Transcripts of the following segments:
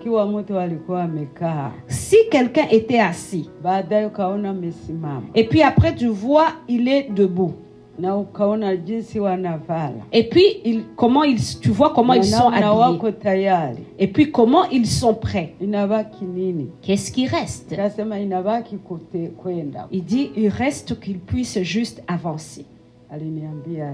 ikiwa mtu alikuwa amekaa, Si quelqu'un était assis, baadaye ukaona amesimama, et puis après tu vois, il est debout. na ukaona jinsi wanavala, Et puis, tu vois comment ils sont na habillés. wako tayari, Et puis, comment ils sont prêts. inabaki nini? Qu'est-ce qui reste? Kasema inabaki kwenda. Il dit, il reste qu'ils puissent juste avancer. Aliniambia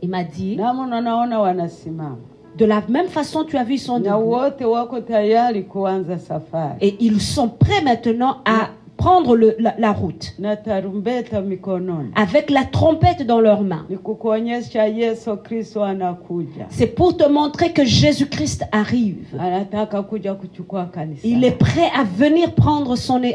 Il m'a dit, namna naona wanasimama, de la même façon, tu as vu, ils sont na debout. wote wako tayari kuanza safari, Et ils sont prêts maintenant à prendre la route. na tarumbeta mikononi, Avec la trompette dans leurs mains. ni kukuonyesha Yesu Kristo anakuja. C'est pour te montrer que Jésus-Christ arrive. Anataka kuja kuchukua kanisa. Il est prêt à venir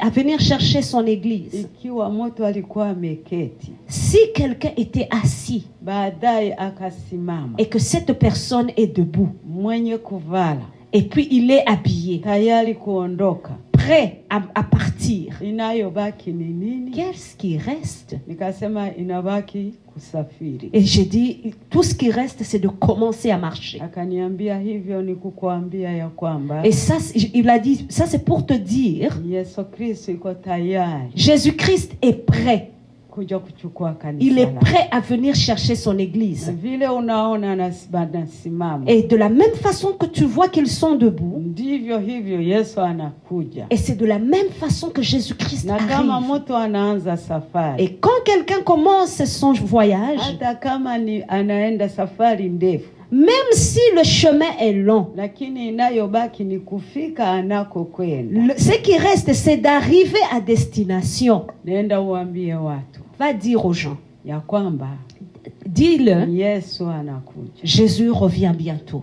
à venir chercher son église. Ikiwa mtu alikuwa ameketi, Si quelqu'un était assis baadaye akasimama, et que cette personne est debout, mwenye kuvala, et puis il est habillé, tayari kuondoka, prêt à partir, inayobaki ni nini? qu'est-ce qui reste? Nikasema inabaki kusafiri. Et j'ai dit, tout ce qui reste, c'est de commencer à marcher. Akaniambia hivyo ni kukuambia ya kwamba Et ça, il a dit, ça c'est pour te dire, Yesu Kristo yuko tayari Jésus-Christ est prêt. kuja kuchukua kanisa. Il est prêt à venir chercher son église. Vile unaona anasimama, Et de la même façon que tu vois qu'ils sont debout, ndivyo hivyo Yesu anakuja. et c'est de la même façon que Jésus-Christ Na kama arrive. mtu anaanza safari, Et quand quelqu'un commence son voyage, hata kama ni anaenda safari ndefu, même si le chemin est long, lakini inayobaki ni kufika anakokwenda. ce qui reste, c'est d'arriver à destination. Nenda uambie watu Va dire aux gens, ya kwamba dis-le, Yesu anakuja. Jésus revient bientôt.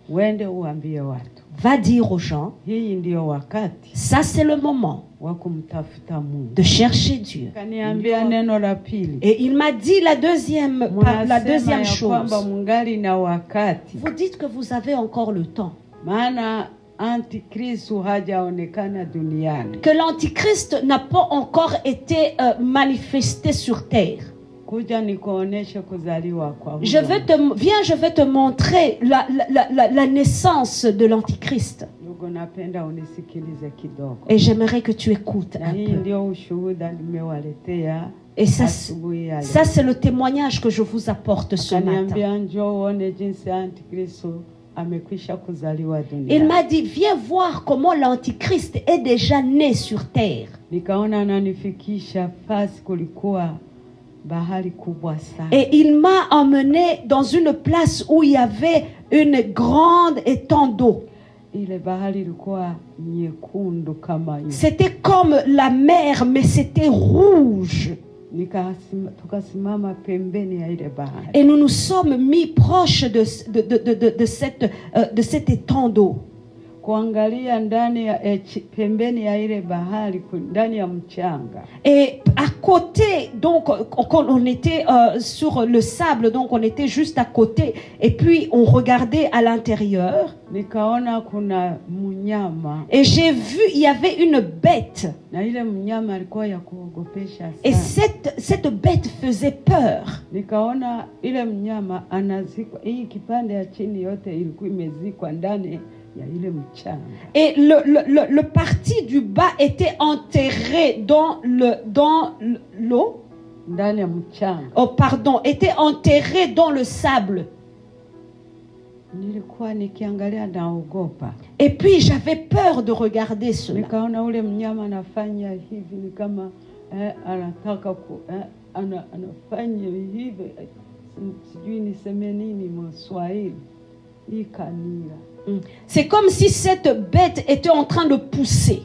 Wende uambie watu, Va dire aux gens, hii ndio wakati ça c'est le moment wa kumtafuta Mungu. de chercher Dieu. Kaniambia neno la pili, Et il m'a dit la deuxième munasema ya kwamba chose. mungali na wakati, Vous dites que vous avez encore le temps. maana Antikristo hajaonekana duniani. Que l'Antichrist n'a pas encore été manifesté sur terre. Kuja nikuoneshe kuzaliwa kwa huyo. Je vais te montrer la naissance de l'Antichrist. Ndugu, napenda unisikilize kidogo. Et j'aimerais que tu écoutes Na un hii peu. ndio ushuhuda nimewaletea Et asubuhi ya leo. ça c'est le témoignage que je vous apporte ce matin. Akaniambia njoo uone jinsi Antikristo amekwisha kuzaliwa Il duniani. m'a dit, viens voir comment l'Antichrist est déjà né sur terre. Nikaona ananifikisha fasi kulikuwa bahari kubwa sana. Et il m'a emmené dans une place où il y avait une grande étang d'eau. Ile bahari ilikuwa nyekundu kama hiyo. C'était comme la mer, mais c'était rouge. Tukasimama pembeni ya ile bahari. Et nous nous sommes mis proches de cet étang d'eau. Kuangalia ndani ya pembeni ya ile bahari, ndani ya mchanga. Et à côté, donc, quand on était sur le sable, donc on était juste à côté, et puis on regardait à l'intérieur. Nikaona kuna mnyama. Et j'ai vu, il y avait une bête. Na ile mnyama alikuwa ya kuogopesha sana. Et cette bête faisait peur. Nikaona ile mnyama anazikwa, hii kipande ya chini yote ilikuwa imezikwa ndani ya ile mchanga. Et le parti du bas était enterré dans l'eau. Ndani ya mchanga. Oh pardon, était enterré dans le sable. Nilikuwa nikiangalia naogopa. Et puis j'avais peur de regarder cela. Nikaona ule mnyama anafanya hivi, ni kama anataka anafanya hivi, sijui niseme nini Mswahili, ikanila. C'est comme si cette bête était en train de pousser.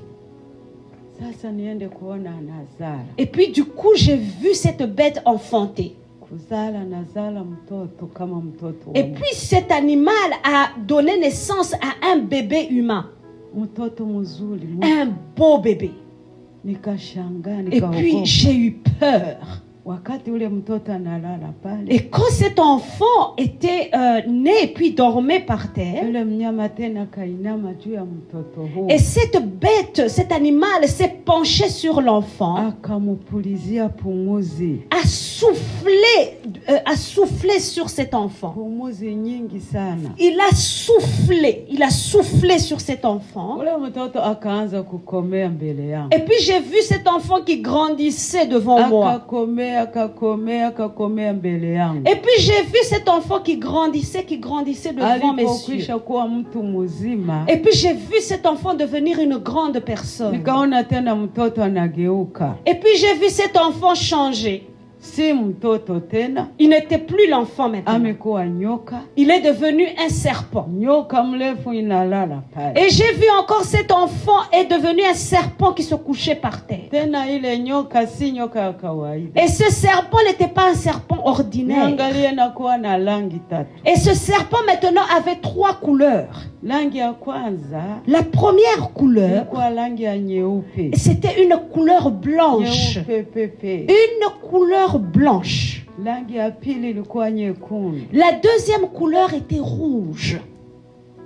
Sasa niende kuona anazala. Et puis du coup j'ai vu cette bête enfanter. Kuzala nazala mtoto kama mtoto. Et puis cet animal a donné naissance à un bébé humain. Mtoto mzuri. Un beau bébé. Nikashangaa, Et puis j'ai eu peur. wakati ule mtoto analala pale, Et quand cet enfant était né et puis dormait par terre, yule mnyama tena kainama juu ya mtoto huo, et cette bête, cet animal s'est penché sur l'enfant, akamupulizia pumuzi, a soufflé sur cet enfant. pumuzi nyingi sana. Il a soufflé sur cet enfant. Ule mtoto akaanza kukomea mbele yangu, Et puis j'ai vu cet enfant qui grandissait devant moi. akakomea mbele yangu. Et puis j'ai vu cet enfant qui grandissait devant mes yeux. Alipokwisha kuwa mtu mzima, Et puis j'ai vu cet enfant devenir une grande personne. nikaona tena mtoto anageuka, Et puis j'ai vu cet enfant changer. si mtoto tena, Il n'était plus l'enfant maintenant. amekuwa nyoka. Il est devenu un serpent. Nyoka mrefu inalala pale. Et j'ai vu encore cet enfant est devenu un serpent qui se couchait par terre. Tena ile nyoka si nyoka ya kawaida. Et ce serpent n'était pas un serpent ordinaire. Niangalie na kuwa na rangi tatu. Et ce serpent maintenant avait 3 couleurs. Rangi ya kwanza La première couleur, ilikuwa rangi ya nyeupe. c'était une couleur blanche. Nyeupe pepe. Une couleur blanche. Rangi ya pili ilikuwa nyekundu. La deuxième couleur était rouge.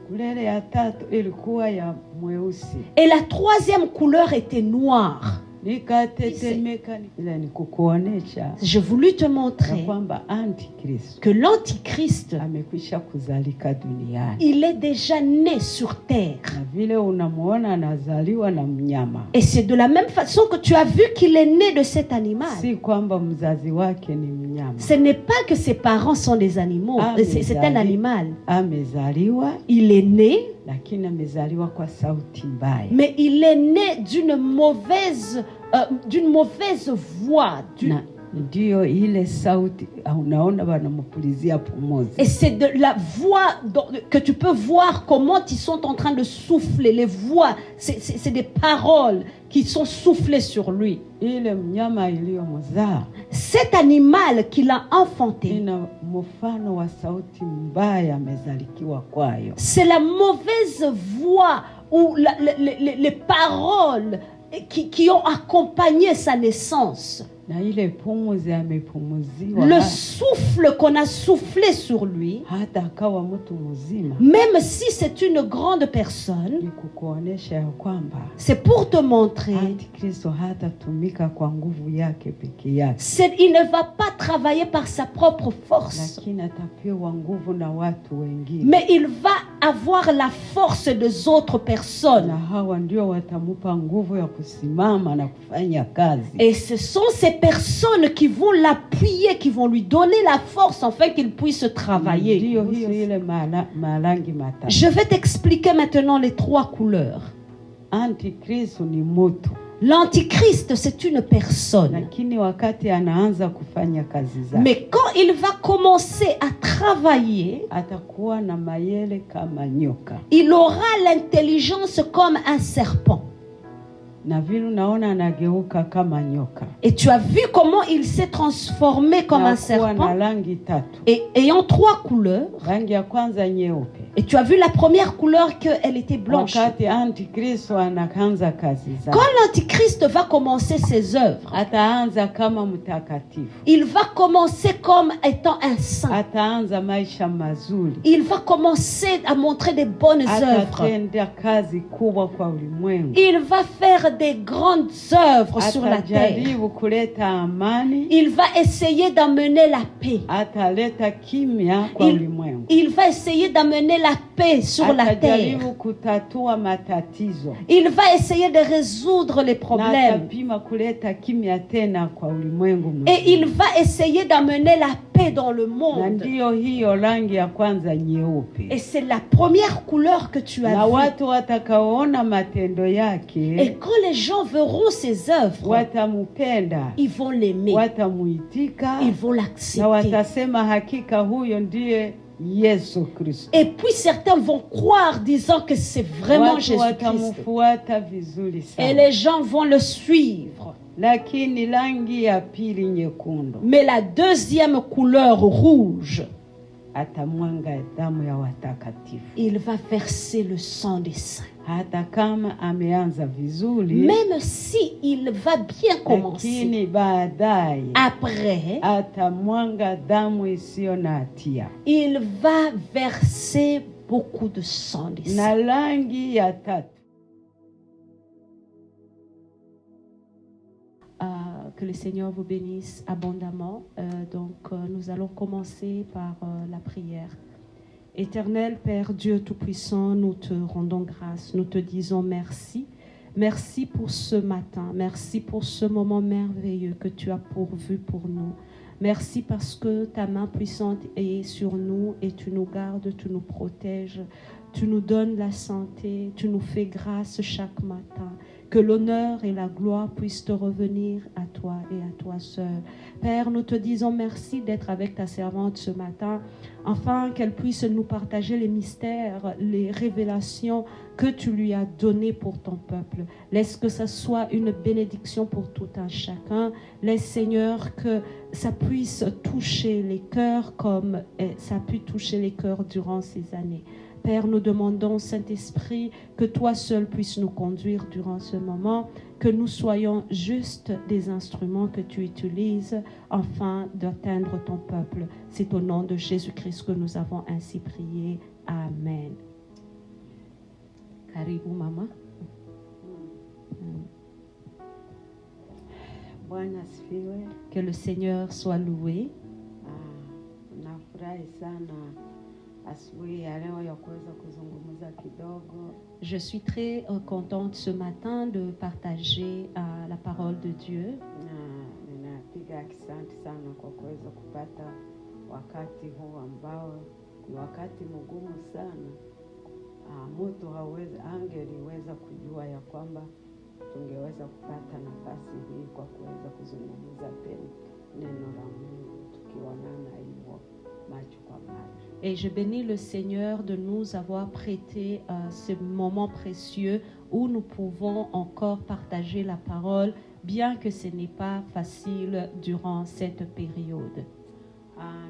Kulele ya tatu ilikuwa ya mweusi. Et la troisième couleur était noire. Nikatetemeka, ila nikukuonesha J'ai voulu te ya montrer kwamba Antikristo que l'antichrist, amekwisha kuzalika duniani, il est déjà né sur terre. na vile unamuona anazaliwa na mnyama, Et c'est de la même façon que tu as vu qu'il est né de cet animal. si kwamba mzazi wake ni mnyama. Ce n'est pas que ses parents sont des animaux. Ah, C'est un animal. Amezaliwa, Il est né, lakini amezaliwa kwa sauti mbaya. mais il est né d'une mauvaise voix. Na ndio ile sauti unaona wanamupulizia pumuzi. Et c'est de la voix que tu peux voir comment ils sont en train de souffler. Les voix, c'est des paroles qui sont soufflées sur lui. Ile mnyama iliyomzaa Cet animal qu'il a enfanté, ina mfano wa sauti mbaya amezalikiwa kwayo. c'est la mauvaise voix ou les paroles qui ont accompagné sa naissance. Na ile pumuzi amepumuziwa, Le souffle qu'on a soufflé sur lui, hata akawa mtu mzima, même si c'est une grande personne, ni kukuonesha ya kwamba c'est pour te montrer, Antikristo hatatumika kwa nguvu yake peke yake, il ne va pas travailler par sa propre force, lakini atapewa nguvu na watu wengine, mais il va avoir la force des autres personnes. na hawa ndio watamupa nguvu ya kusimama na kufanya kazi. Et ce sont ces personnes qui vont l'appuyer, qui vont lui donner la force afin qu'il puisse travailler. Ndio hiyo ile marangi matatu. Je vais t'expliquer maintenant les 3 couleurs. Antikristo ni mtu, L'antichrist, c'est une personne. lakini wakati anaanza kufanya kazi zake, Mais quand il va commencer à travailler, atakuwa na mayele kama nyoka. il aura l'intelligence comme un serpent. Na vile unaona anageuka kama nyoka, Et tu as vu comment il s'est transformé comme un na kuwa na serpent, rangi tatu. et ayant 3 couleurs. Rangi ya kwanza nyeupe. Et tu as vu la première couleur qu'elle était blanche. Wakati Antikristo anaanza kazi zake, Quand l'antichrist va commencer ses œuvres, ataanza kama mtakatifu, il va commencer comme étant un saint. ataanza maisha mazuri, Il va commencer à montrer des bonnes œuvres. atatenda kazi kubwa kwa ulimwengu, Il va faire des grandes œuvres sur la terre. atajaribu kuleta amani, Il va essayer d'amener la paix. ataleta kimya kwa ulimwengu, Il va essayer d'amener la paix sur la terre. atajaribu kutatua matatizo, Il va essayer de résoudre les na problèmes. atapima kuleta kimya tena kwa ulimwengu mzima. Et il va essayer d'amener la paix dans le Na monde. ndiyo hiyo rangi ya kwanza nyeupe. Et c'est la première couleur que tu Na as vue. watu watakaoona matendo Et yake quand les gens verront ses œuvres, watamupenda, ils vont l'aimer. watamuitika, Ils vont na l'accepter. watasema hakika huyo ndiye Yesu Kristo. Et puis certains vont croire disant que c'est vraiment Watu Jésus-Christ. watamufuata vizuri Et sana. les gens vont le suivre. Lakini rangi ya pili nyekundu, Mais la deuxième couleur rouge, atamwanga damu ya watakatifu. il va verser le sang des saints. hata kama ameanza vizuri, même si il va bien commencer, lakini baadaye après, atamwanga damu isiyo na hatia il va verser beaucoup de sang. na rangi ya tatu. Que le Seigneur vous bénisse abondamment. Nous allons commencer par la prière. Éternel Père Dieu Tout-Puissant, nous te rendons grâce, nous te disons merci. Merci pour ce matin, merci pour ce moment merveilleux que tu as pourvu pour nous. Merci parce que ta main puissante est sur nous et tu nous gardes, tu nous protèges, tu nous donnes la santé, tu nous fais grâce chaque matin. Que l'honneur et la gloire puissent te revenir à toi et à toi seul. Père, nous te disons merci d'être avec ta servante ce matin, afin qu'elle puisse nous partager les mystères, les révélations que tu lui as données pour ton peuple. Laisse que ça soit une bénédiction pour tout un chacun. Laisse, Seigneur, que ça puisse toucher les cœurs comme ça a pu toucher les cœurs durant ces années. Père, nous demandons, Saint-Esprit, que toi seul puisses nous conduire durant ce moment, que nous soyons juste des instruments que tu utilises afin d'atteindre ton peuple. C'est au nom de Jésus-Christ que nous avons ainsi prié. Amen. Karibu mama. Bwana asifiwe. Que le Seigneur soit loué. Nafurahi sana asubuhi ya leo ya kuweza kuzungumza kidogo. Je suis très contente ce matin de partager la parole de Dieu. Ninapiga asante sana kwa kuweza kupata wakati huu ambao ni wakati mgumu sana. Mtu angeliweza kujua ya kwamba tungeweza kupata nafasi hii kwa kuweza kuzungumza neno la Mungu tukionana hivyo macho kwa macho. Et je bénis le Seigneur de nous avoir prêté ce moment précieux où nous pouvons encore partager la parole, bien que ce n'est pas facile durant cette période.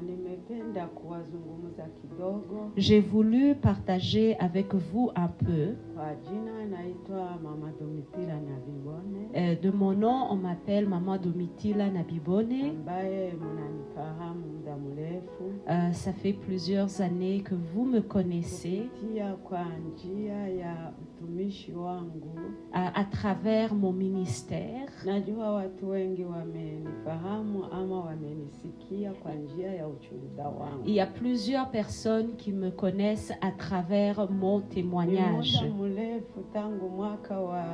Nimependa kuwazungumza kidogo. J'ai voulu partager avec vous un peu. Kwa jina naitwa Mama Domitila Nabibone. De mon nom, on m'appelle Maman Domitila Nabibone. Ambaye mnanifahamu muda mrefu. Ça fait plusieurs années que vous me connaissez. Kupitia kwa njia ya utumishi wangu. À travers mon ministère. Najua watu wengi wamenifahamu ama wamenisikia kwa njia ya ushuhuda wangu. Il y a plusieurs personnes qui me connaissent à travers mon témoignage. Ni muda mrefu tangu mwaka wa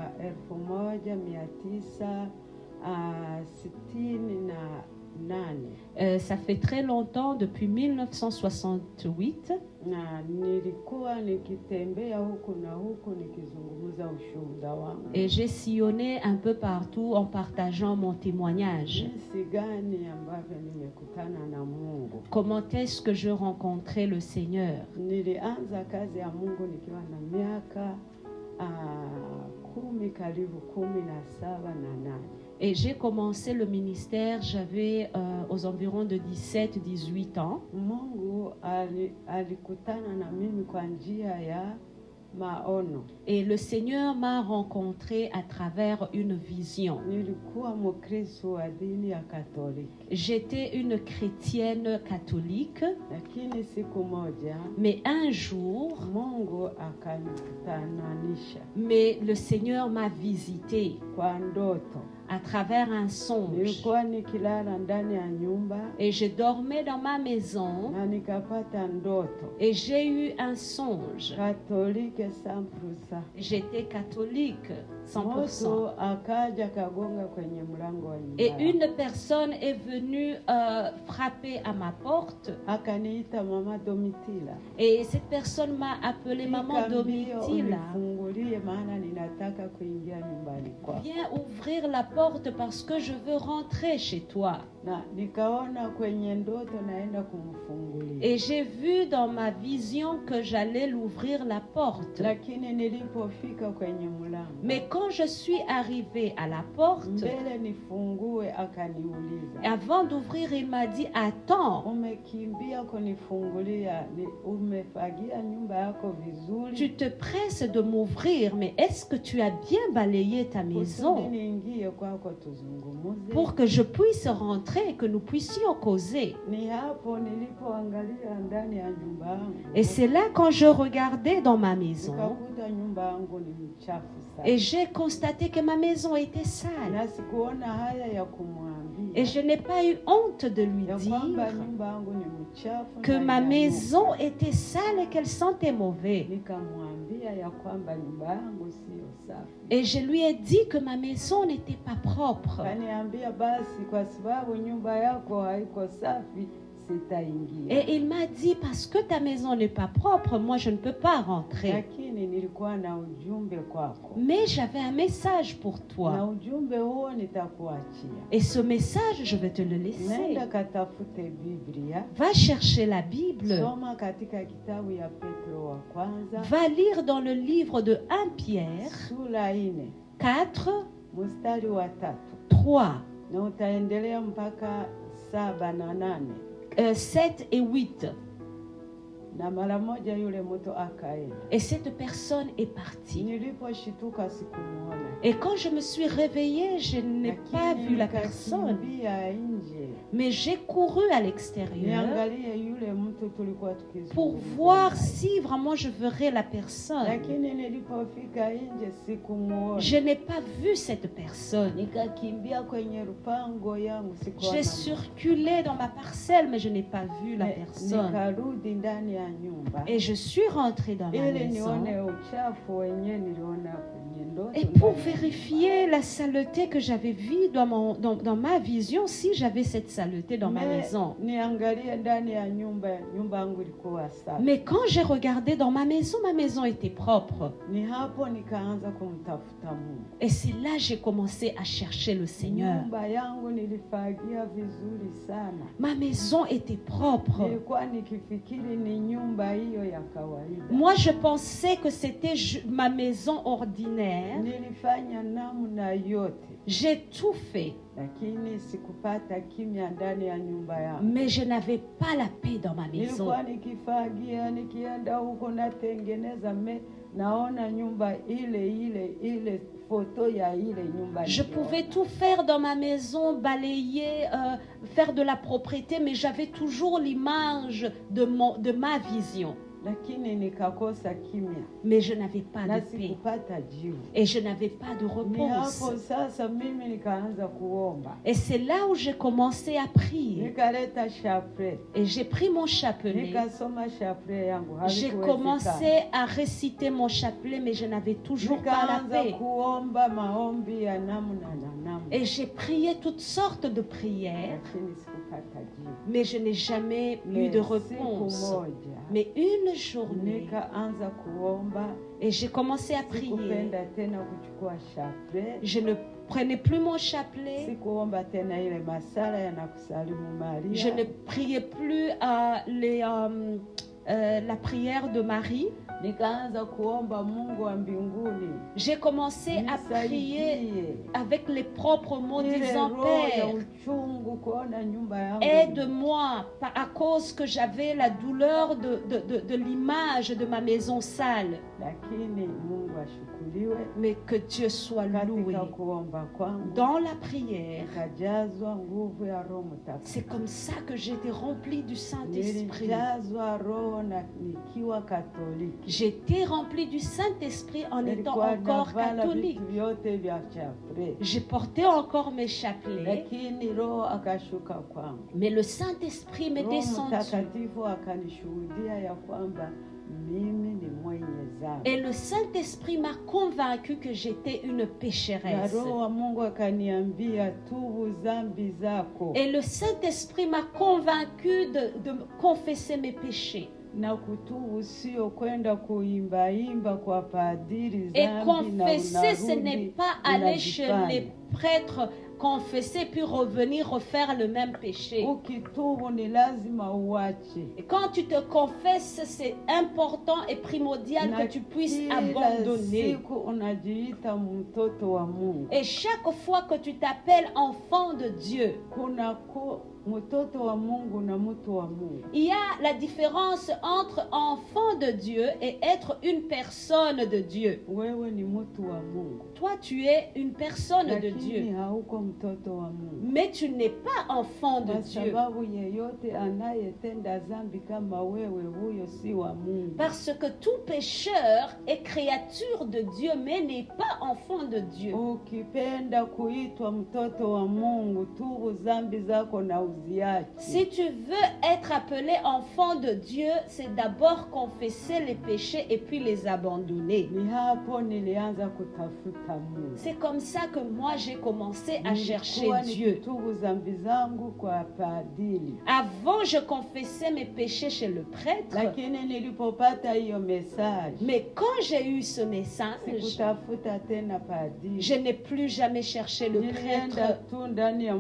1968. Ça fait très longtemps, depuis 1968. Na nilikuwa nikitembea huku na huku nikizungumza ushuhuda wangu. Et j'ai sillonné un peu partout en partageant mon témoignage. Jinsi gani ambavyo nimekutana na Mungu. Comment est-ce que je rencontrais le Seigneur? Nilianza kazi ya Mungu nikiwa na miaka 10 karibu 17 na 8. Et j'ai commencé le ministère, j'avais aux environs de 17-18 ans. Mungu alikutana na mimi kwa njia ya maono. Et le Seigneur m'a rencontré à travers une vision. Nilikuwa Mkristo wa dini ya Katoliki. J'étais une chrétienne catholique. Lakini siku moja, mais un jour, Mungu akanikutanisha. Mais le Seigneur m'a visité kwa ndoto. À travers un songe. Nilikuwa nikilala ndani ya nyumba. Et je dormais dans ma maison. Na nikapata ndoto. Et j'ai eu un songe. Catholique 100%. J'étais catholique 100%. Moto akaja kagonga kwenye mlango wa nyumba. Et une personne est venue frapper à ma porte. Akaniita Mama Domitila. Et cette personne m'a appelée Maman Domitila. Unifungulie maana ninataka kuingia nyumbani kwako. Viens ouvrir la porte parce que je veux rentrer chez toi. Na nikaona kwenye ndoto naenda kumfungulia. Et j'ai vu dans ma vision que j'allais l'ouvrir la porte. Lakini nilipofika kwenye mlango, Mais quand je suis arrivée à la porte, mbele nifungue akaniuliza, avant d'ouvrir, il m'a dit, attends, umekimbia kunifungulia, umefagia nyumba yako vizuri? tu te presses de m'ouvrir, mais est-ce que tu as bien balayé ta maison Kusudi niingie kwako tuzungumuze. pour que je puisse rentrer et que nous puissions causer? Ni hapo nilipoangalia ndani ya nyumba yangu. Et c'est là quand je regardais dans ma maison Nikakuta nyumba yangu ni mchafu sana. et j'ai constaté que ma maison était sale. Na sikuona haya ya kumwambia. Et je n'ai pas eu honte de lui ya kwamba dire nyumba yangu ni mchafu que na ma inanuka. maison était sale et qu'elle sentait mauvais. Nikamwambia ya kwamba nyumba yangu sio safi. Et je lui ai dit que ma maison n'était pas propre. Kaniambia basi kwa sababu nyumba yako haiko safi sitaingia. Et il m'a dit, parce que ta maison n'est pas propre, moi je ne peux pas rentrer. Lakini nilikuwa na ujumbe kwako. Mais j'avais un message pour Na toi. ujumbe huo nitakuachia. Et ce message, je vais te le laisser. Nenda katafute Biblia. Va chercher la Bible. Soma katika kitabu ya Petro wa kwanza. Va lire dans le livre de 1 Pierre Sura 4 4, mstari wa 3. 3, Na utaendelea mpaka 7 na 8. 7 et 8. Na mara moja yule mtu akaenda. Et cette personne est partie. Niliposhituka sikumuona. Et quand je me suis réveillée, je n'ai pas vu la personne. Nikakimbia nje. Mais j'ai couru à l'extérieur Niangalie yule mtu tulikuwa tukizungumza. pour voir si vraiment je verrais la personne. Lakini nilipofika nje sikumuona. Je n'ai pas vu cette personne. Nikakimbia kwenye rupango yangu sikuona. J'ai circulé dans ma parcelle, mais je n'ai pas vu la personne. Nikarudi ndani ya nyumba. Et je suis rentrée dans ma Ili maison. nione uchafu wenyewe niliona kwenye ndoto. Et pour vérifier la saleté que j'avais vue dans ma vision, si j'avais cette saleté dans ma maison. Niangalie ndani ya nyumba yangu ilikuwa safi. Mais quand j'ai regardé dans ma maison était propre. Ni hapo nikaanza kumtafuta Mungu. Et c'est là que j'ai commencé à chercher le Seigneur. Nyumba yangu nilifagia vizuri sana. Ma maison était propre. Nilikuwa nikifikiri ni nyumba hiyo ya kawaida. Moi, je pensais que c'était ma maison ordinaire. Nilifanya namna yote. J'ai tout fait. Lakini sikupata kimya ndani ya nyumba yangu. Mais je n'avais pas la paix dans ma maison. Nilikuwa nikifagia, nikienda huko natengeneza, naona nyumba ile photo ya ile nyumba. Je pouvais tout faire dans ma maison, balayer, faire de la propreté, mais j'avais toujours l'image de ma vision. Lakini nikakosa kimya. Mais je n'avais pas Na de paix. sikupata jibu. Et je n'avais pas de Ni réponse. hapo sasa mimi nikaanza kuomba. Et c'est là où j'ai commencé à prier. Nikaleta chapelet. Et j'ai pris mon chapelet. Nikasoma chapelet yangu. J'ai Havikuwezekana. commencé à réciter mon chapelet, mais je n'avais toujours pas la Nikaanza paix. kuomba maombi ya namna na namna. Et j'ai prié toutes sortes de prières, Lakini sikupata jibu. mais je n'ai jamais eu de réponse. Siku moja Mais une journée, nikaanza kuomba. et j'ai commencé à prier. Sikupenda tena kuchukua chapelet. Je ne prenais plus mon chapelet. Sikuomba tena ile masala ya nakusalimu Maria. Je ne priais plus la prière de Marie. Nikaanza kuomba Mungu wa mbinguni. J'ai commencé à prier Nisaidie. avec les propres mots Ile disant, roho ya Père, uchungu kuona nyumba yangu. aide-moi à cause que j'avais la douleur de l'image de ma maison sale. Lakini Mungu ashukuriwe. Mais que Dieu soit loué. Katika kuomba kwangu Dans la prière, nikajazwa nguvu ya Roho Mtakatifu. c'est comme ça que j'étais remplie du Saint-Esprit. Nilijazwa roho na nikiwa Katoliki. J'étais remplie du Saint-Esprit en étant Nilikuwa encore navala catholique. vitu vyote vya chapelet. J'ai porté encore mes chapelets, Lakini Roho akashuka kwangu. mais le Saint-Esprit m'est Roho descendu. Mtakatifu akanishuhudia ya kwamba mimi ni mwenye dhambi. Et le Saint-Esprit m'a convaincu que j'étais une Na pécheresse. Roho wa Mungu akaniambia tubu dhambi zako. Et le Saint-Esprit m'a convaincu de confesser mes péchés. Na kutubu sio kwenda kuimba kwa padiri Et zambi na confesser, ce n'est unarudi pas aller chez unajifanya. les prêtres, confesser puis revenir refaire le même péché. Ukitubu ni lazima uache. Et quand tu te confesses, c'est important et primordial Na que tu puisses kila abandonner. siku unajiita mtoto wa Mungu. Et chaque fois que tu t'appelles enfant de Dieu, Kuna mtoto wa Mungu na mtu wa Mungu. il y a la différence entre enfant de Dieu et être une personne de Dieu. Wewe ni mtu wa Mungu. Toi, tu es une personne de Lakini Dieu, hauko mtoto wa Mungu. mais tu n'es pas enfant de Kwa Dieu. sababu yeyote anayetenda dhambi kama wewe, huyo si wa Mungu. Parce que tout pécheur est créature de Dieu, mais n'est pas enfant de Dieu. Ukipenda kuitwa mtoto wa Mungu, tubu dhambi zako na uziache. Si tu veux être appelé enfant de Dieu, c'est d'abord confesser les péchés et puis les abandonner. Ni hapo nilianza kutafuta Mungu. C'est comme ça que moi j'ai commencé à chercher Nilikuwa Dieu. nikitubu dhambi zangu kwa padiri. Avant, je confessais mes péchés chez le prêtre. Lakini nilipopata hiyo message, Mais quand j'ai eu ce message, sikutafuta tena padiri. je n'ai plus jamais cherché le Nilienda prêtre. tu ndani ya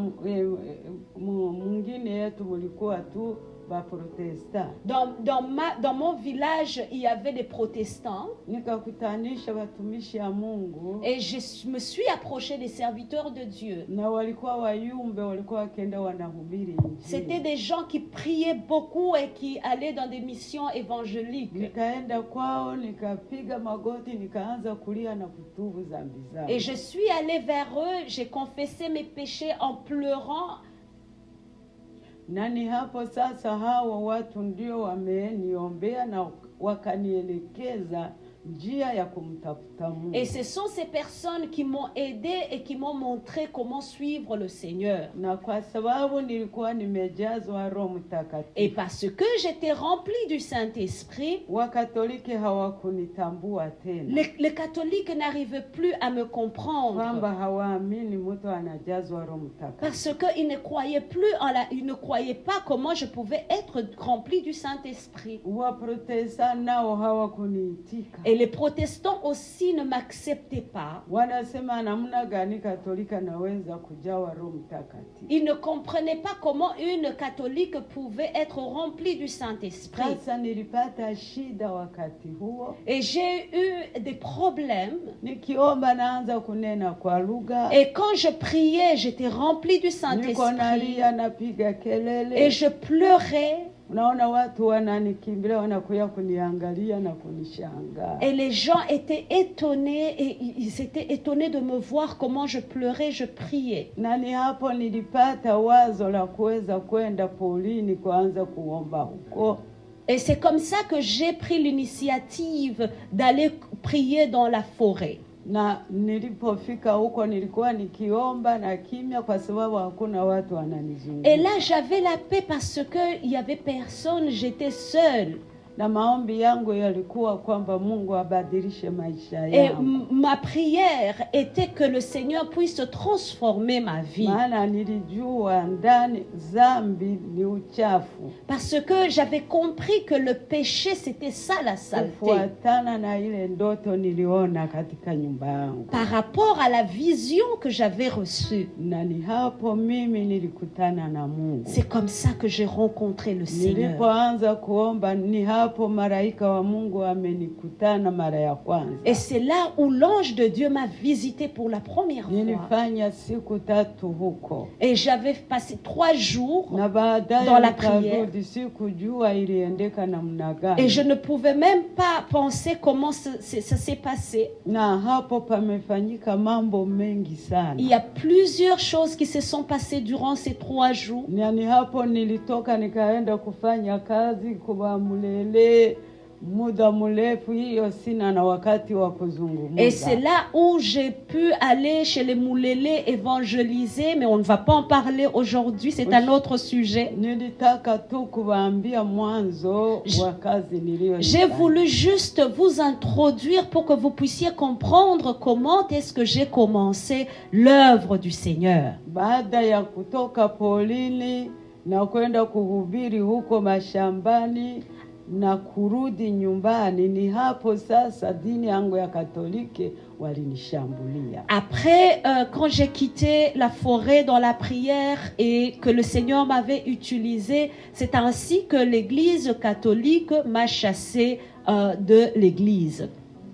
mwingine yetu mulikuwa tu Baprotesta. Dans mon village, il y avait des protestants. Nikakutanisha watumishi ya Mungu. Et je me suis approchée des serviteurs de Dieu. Na walikuwa wayumbe, walikuwa wakenda wanahubiri Injili. C'était des gens qui priaient beaucoup et qui allaient dans des missions évangéliques. Nikaenda kwao, nikapiga magoti, nikaanza kulia na kutubu dhambi zangu. Et je suis allée vers eux, j'ai confessé mes péchés en pleurant. Nani hapo sasa hawa watu ndio wameniombea na wakanielekeza njia ya kumtafuta Mungu. Et ce sont ces personnes qui m'ont aidé et qui m'ont montré comment suivre le Seigneur. Na kwa sababu nilikuwa nimejazwa Roho Mtakatifu. Et parce que j'étais remplie du Saint-Esprit, Wakatoliki hawakunitambua tena. les catholiques n'arrivaient plus à me comprendre. Kwamba hawaamini mtu anajazwa Roho Mtakatifu. Parce qu'ils ne croyaient plus ils ne croyaient pas comment je pouvais être remplie du Saint-Esprit. Waprotesta nao hawakuniitika. Et les protestants aussi ne m'acceptaient pas. Wanasema namna gani Katolika naweza kujawa Roho Mtakatifu. Ils ne comprenaient pas comment une catholique pouvait être remplie du Saint-Esprit. Sasa nilipata shida wakati huo. Et j'ai eu des problèmes. Nikiomba naanza kunena kwa lugha. Et quand je priais, j'étais remplie du Saint-Esprit. Niko nalia napiga kelele. Et je pleurais. Unaona watu wananikimbilia wanakuja kuniangalia na kunishangaa. Et les gens étaient étonnés et ils étaient étonnés de me voir comment je pleurais, je priais. Na ni hapo nilipata wazo la kuweza kwenda polini kuanza kuomba huko. Et c'est comme ça que j'ai pris l'initiative d'aller prier dans la forêt. Na nilipofika huko nilikuwa nikiomba na kimya kwa sababu hakuna watu wananizunguka. Et là j'avais la paix parce que il y avait personne, j'étais seule. Na maombi yangu yalikuwa kwamba Mungu abadilishe maisha Et yangu. ma prière était que le Seigneur puisse transformer ma vie. Maana nilijua ndani dhambi ni uchafu. Parce que j'avais compris que le péché c'était ça la saleté. Kufuatana na ile ndoto niliona katika nyumba yangu. Par rapport à la vision que j'avais reçue. Na ni hapo mimi nilikutana na Mungu. C'est comme ça que j'ai rencontré le Seigneur. Nilipoanza kuomba ni hapo malaika wa Mungu amenikutana mara ya kwanza. Et c'est là où l'ange de Dieu m'a visité pour la première fois. Nilifanya siku 3 huko. Et j'avais passé 3 jours Na baadaye dans la prière. Sikujua iliendeka namna gani. Et je ne pouvais même pas penser comment ça s'est passé. Na hapo pamefanyika mambo mengi sana. Il y a plusieurs choses qui se sont passées durant ces 3 jours. Ni hapo nilitoka nikaenda kufanya kazi kwa Mulele muda mrefu, hiyo sina na wakati wa kuzungumza. Et c'est là où j'ai pu aller chez les Moulélés évangéliser, mais on ne va pas en parler aujourd'hui, c'est un autre sujet. Nilitaka tu kuwaambia mwanzo wa kazi niliyofanya. J'ai voulu juste vous introduire pour que vous puissiez comprendre comment est-ce que j'ai commencé l'œuvre du Seigneur. Baada ya kutoka polini na kwenda kuhubiri huko mashambani, na kurudi nyumbani, ni hapo sasa dini yangu ya Katoliki walinishambulia. Après, quand j'ai quitté la forêt dans la prière et que le Seigneur m'avait utilisé, c'est ainsi que l'Église catholique m'a chassé de l'Église.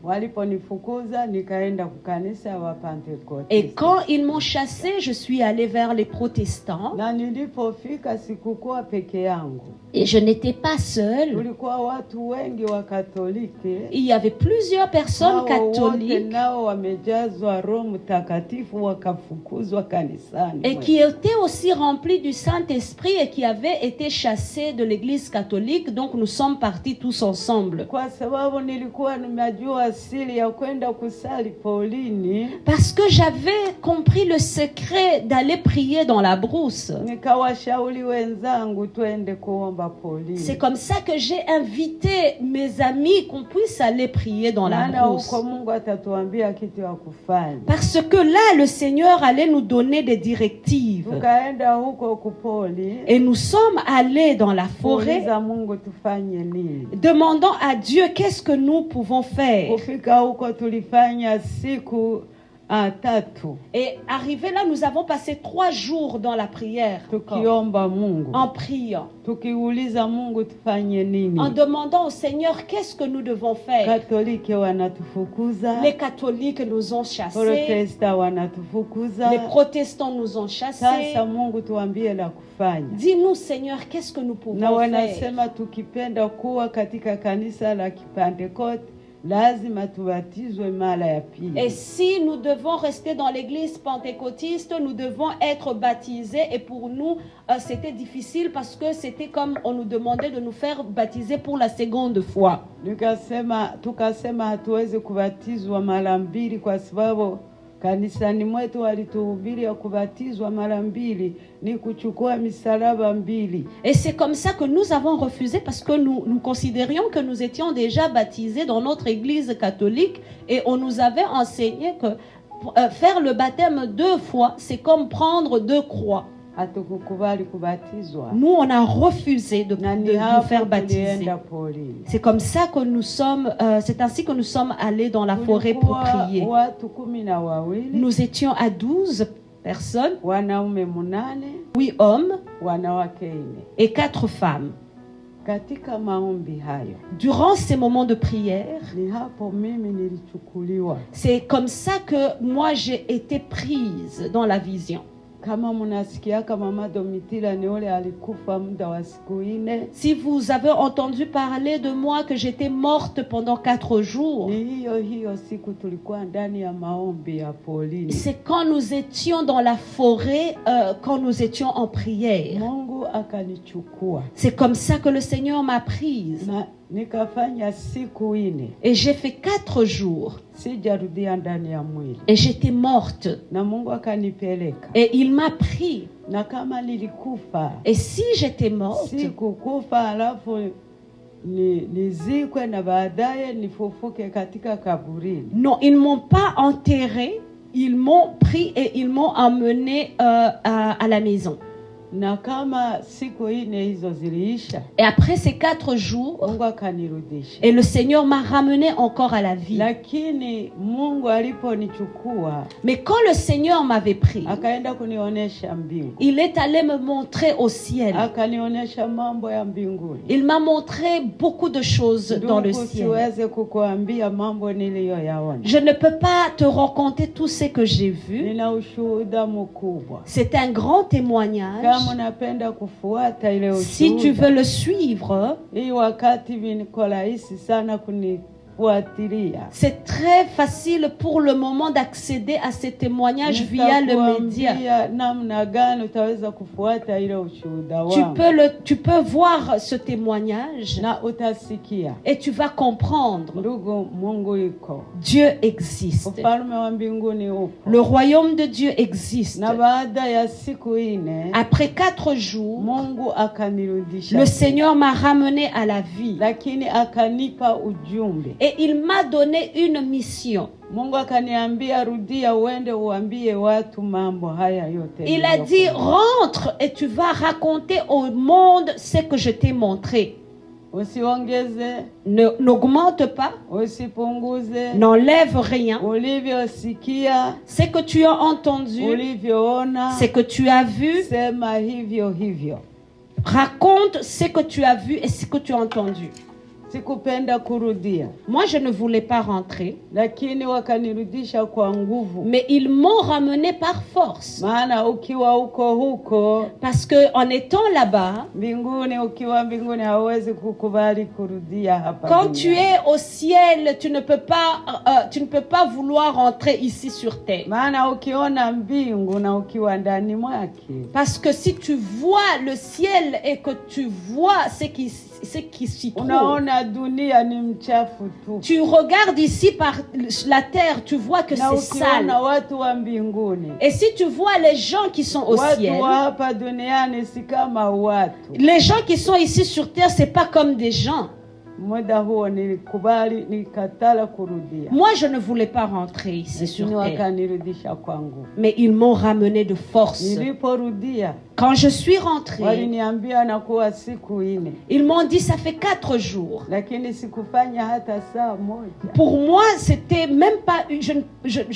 Waliponifukuza nikaenda kukanisa wa Pentecoste. Et quand ils m'ont chassé, je suis allée vers les protestants. Na nilipofika sikukuwa peke yangu. Et je n'étais pas seule. Tulikuwa watu wengi wa Katoliki. Il y avait plusieurs personnes catholiques nao wamejazwa Roho Mtakatifu wakafukuzwa kanisani. Et qui étaient aussi remplis du Saint-Esprit et qui avaient été chassés de l'Église catholique. Donc nous sommes partis tous ensemble. Kwa sababu nilikuwa nimejua siri ya kwenda kusali polini. Parce que j'avais compris le secret d'aller prier dans la brousse. Nikawashauri wenzangu twende kuomba polini. C'est comme ça que j'ai invité mes amis qu'on puisse aller prier dans la brousse. Mungu atatuambia kitu ya kufanya. Parce que là, le Seigneur allait nous donner des directives. Tukaenda huko kupoli. Et nous sommes allés dans la forêt, Mungu tufanye nini? demandant à Dieu qu'est-ce que nous pouvons faire. Kufika huko tulifanya siku tatu. Et arrivé là, nous avons passé 3 jours dans la prière. Tukiomba Mungu. En priant. Tukiuliza Mungu tufanye nini? En demandant au Seigneur qu'est-ce que nous devons faire. Katoliki wanatufukuza. Les catholiques nous ont chassés. Protestants wanatufukuza. Les protestants nous ont chassés. Sasa Mungu tuambie la kufanya. Dis-nous Seigneur, qu'est-ce que nous pouvons na faire. wanasema tukipenda kuwa katika kanisa la Pentecoste lazima tubatizwe mara ya pili. Et si nous devons rester dans l'église pentecôtiste, nous devons être baptisés. Et pour nous, c'était difficile parce que c'était comme on nous demandait de nous faire baptiser pour la seconde fois. Tukasema hatuwezi kubatizwa mara mbili kwa sababu kanisani mwetu walituhubiri ya kubatizwa mara mbili ni kuchukua misalaba mbili. Et c'est comme ça que nous avons refusé parce que nous considérions que nous étions déjà baptisés dans notre église catholique et on nous avait enseigné que faire le baptême 2 fois, c'est comme prendre 2 croix. Nous, on a refusé de nous faire baptiser. C'est comme ça que nous sommes, c'est ainsi que nous sommes allés dans la forêt pour prier. Nous étions à 12 personnes, 8 hommes et 4 femmes. Durant ces moments de prière, c'est comme ça que moi j'ai été prise dans la vision. Si vous avez entendu parler de moi que j'étais morte pendant 4 jours, c'est quand nous étions dans la forêt, quand nous étions en prière. C'est comme ça que le Seigneur m'a prise. Et j'ai fait 4 jours. Et j'étais morte. Et il m'a pris. Et si j'étais morte, non, ils ne m'ont pas enterré. Ils m'ont pris et ils m'ont emmené à la maison. Et après ces 4 jours, et le Seigneur m'a ramené encore à la vie. Mais quand le Seigneur m'avait pris, il est allé me montrer au ciel. Il m'a montré beaucoup de choses dans le ciel. Je ne peux pas te raconter tout ce que j'ai vu. C'est un grand témoignage. Si tu veux le suivre, c'est très facile pour le moment d'accéder à ces témoignages via le média. Tu peux voir ce témoignage et tu vas comprendre. Dieu existe. Le royaume de Dieu existe. Après 4 jours, le Seigneur m'a ramené à la vie. Et il m'a donné une mission. Il a dit, rentre et tu vas raconter au monde ce que je t'ai montré. usiongeze, n'augmente pas, usipunguze, n'enlève rien. ulivyosikia, Ce que tu as entendu, ulivyoona, ce que tu as vu, sema hivyo hivyo. raconte ce que tu as vu et ce que tu as entendu. Sikupenda kurudia, Moi, je ne voulais pas rentrer, lakini wakanirudisha kwa nguvu. mais ils m'ont ramené par force. Maana ukiwa huko Parce que en étant là-bas, mbinguni, ukiwa mbinguni hauwezi kukubali kurudia hapa. quand tu duniani. es au ciel, tu ne peux pas vouloir rentrer ici sur terre. Maana ukiona mbingu na ukiwa ndani mwake, Parce que si tu vois le ciel et que tu vois ce qui s'y trouve, unaona dunia ni mchafu tu. tu regardes ici par la terre, tu vois que Na c'est sale. ukiona watu wa mbinguni, Et si tu vois les gens qui sont au watu ciel, wa hapa duniani si kama watu. les gens qui sont ici sur terre, c'est pas comme des gens. Muda huo nikatala kurudia. Moi, je ne voulais pas rentrer ici sur Lakini terre, wakanirudisha kwangu. mais ils m'ont ramené de force. Niliporudia, Quand je suis rentrée, waliniambia nakuwa siku 4, ils m'ont dit ça fait 4 jours. lakini sikufanya hata saa moja. Pour moi, c'était même pas,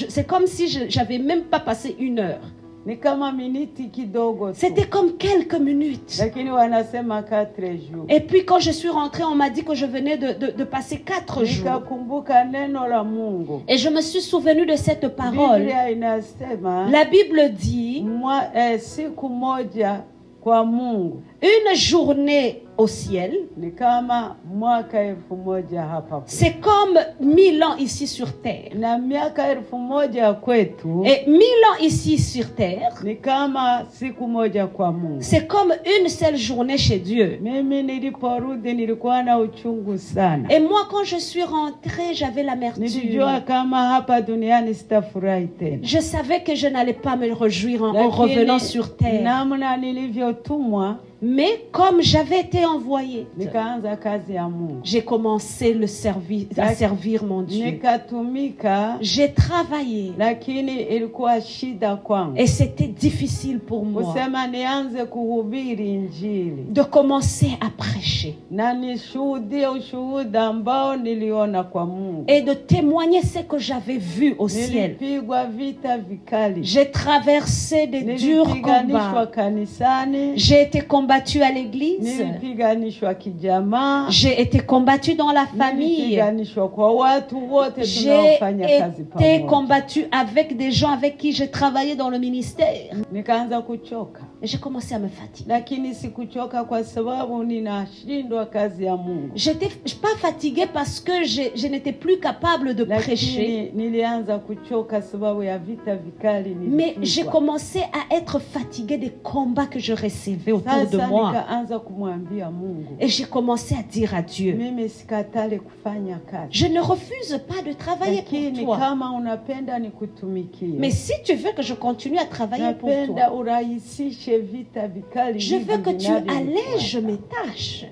c'est comme si j'avais même pas passé 1 heure. Ni kama miniti kidogo tu. C'était comme quelques minutes. Lakini wanasema 4 jours. Et puis quand je suis rentrée, on m'a dit que je venais de passer 4 jours. Nikakumbuka neno la Mungu. Et je me suis souvenue de cette parole. Biblia inasema, La Bible dit, siku moja kwa Mungu une journée au ciel, ni kama mwaka 1000 hapa. c'est comme 1000 ans ici sur terre. Na miaka 1000 kwetu, Et 1000 ans ici sur terre, ni kama siku moja kwa Mungu. c'est comme une seule journée chez Dieu. Mimi niliporudi nilikuwa na uchungu sana. Et moi, quand je suis rentrée, j'avais l'amertume. Nilijua kama hapa duniani sitafurahi tena. Je savais que je n'allais pas me réjouir en revenant sur terre. Namna nilivyotumwa, mais comme j'avais été envoyée, nikaanza kazi ya Mungu. j'ai commencé à servir mon Dieu. Nikatumika, j'ai travaillé, lakini ilikuwa shida kwangu. Et c'était difficile pour moi kusema nianze kuhubiri Injili, de commencer à prêcher na nishuhudie ushuhuda ambao niliona kwa Mungu, et de témoigner ce que j'avais vu au ciel. Nilipigwa vita vikali. J'ai traversé des durs combats. Kanisani. J'ai été combattu à l'église. Nilipiganishwa kijamaa. J'ai été combattu dans la famille. Nilipiganishwa kwa watu wote tunaofanya kazi pamoja. J'ai été combattu avec des gens avec qui j'ai travaillé dans le ministère. Nikaanza kuchoka. Et j'ai commencé à me fatiguer. Lakini sikuchoka kwa sababu ninashindwa kazi ya Mungu. J'étais pas fatiguée parce que je n'étais plus capable de prêcher. Nilianza kuchoka sababu ya vita vikali. Mais j'ai commencé à être fatiguée des combats que je recevais autour de moi. Nikaanza kumwambia Mungu. Et j'ai commencé à dire à Dieu, mimi sikatale kufanya kazi. Je ne refuse pas de travailler pour toi. Kama unapenda nikutumikie. Mais si tu veux que je continue à travailler pour toi, je veux que tu allèges mes tâches.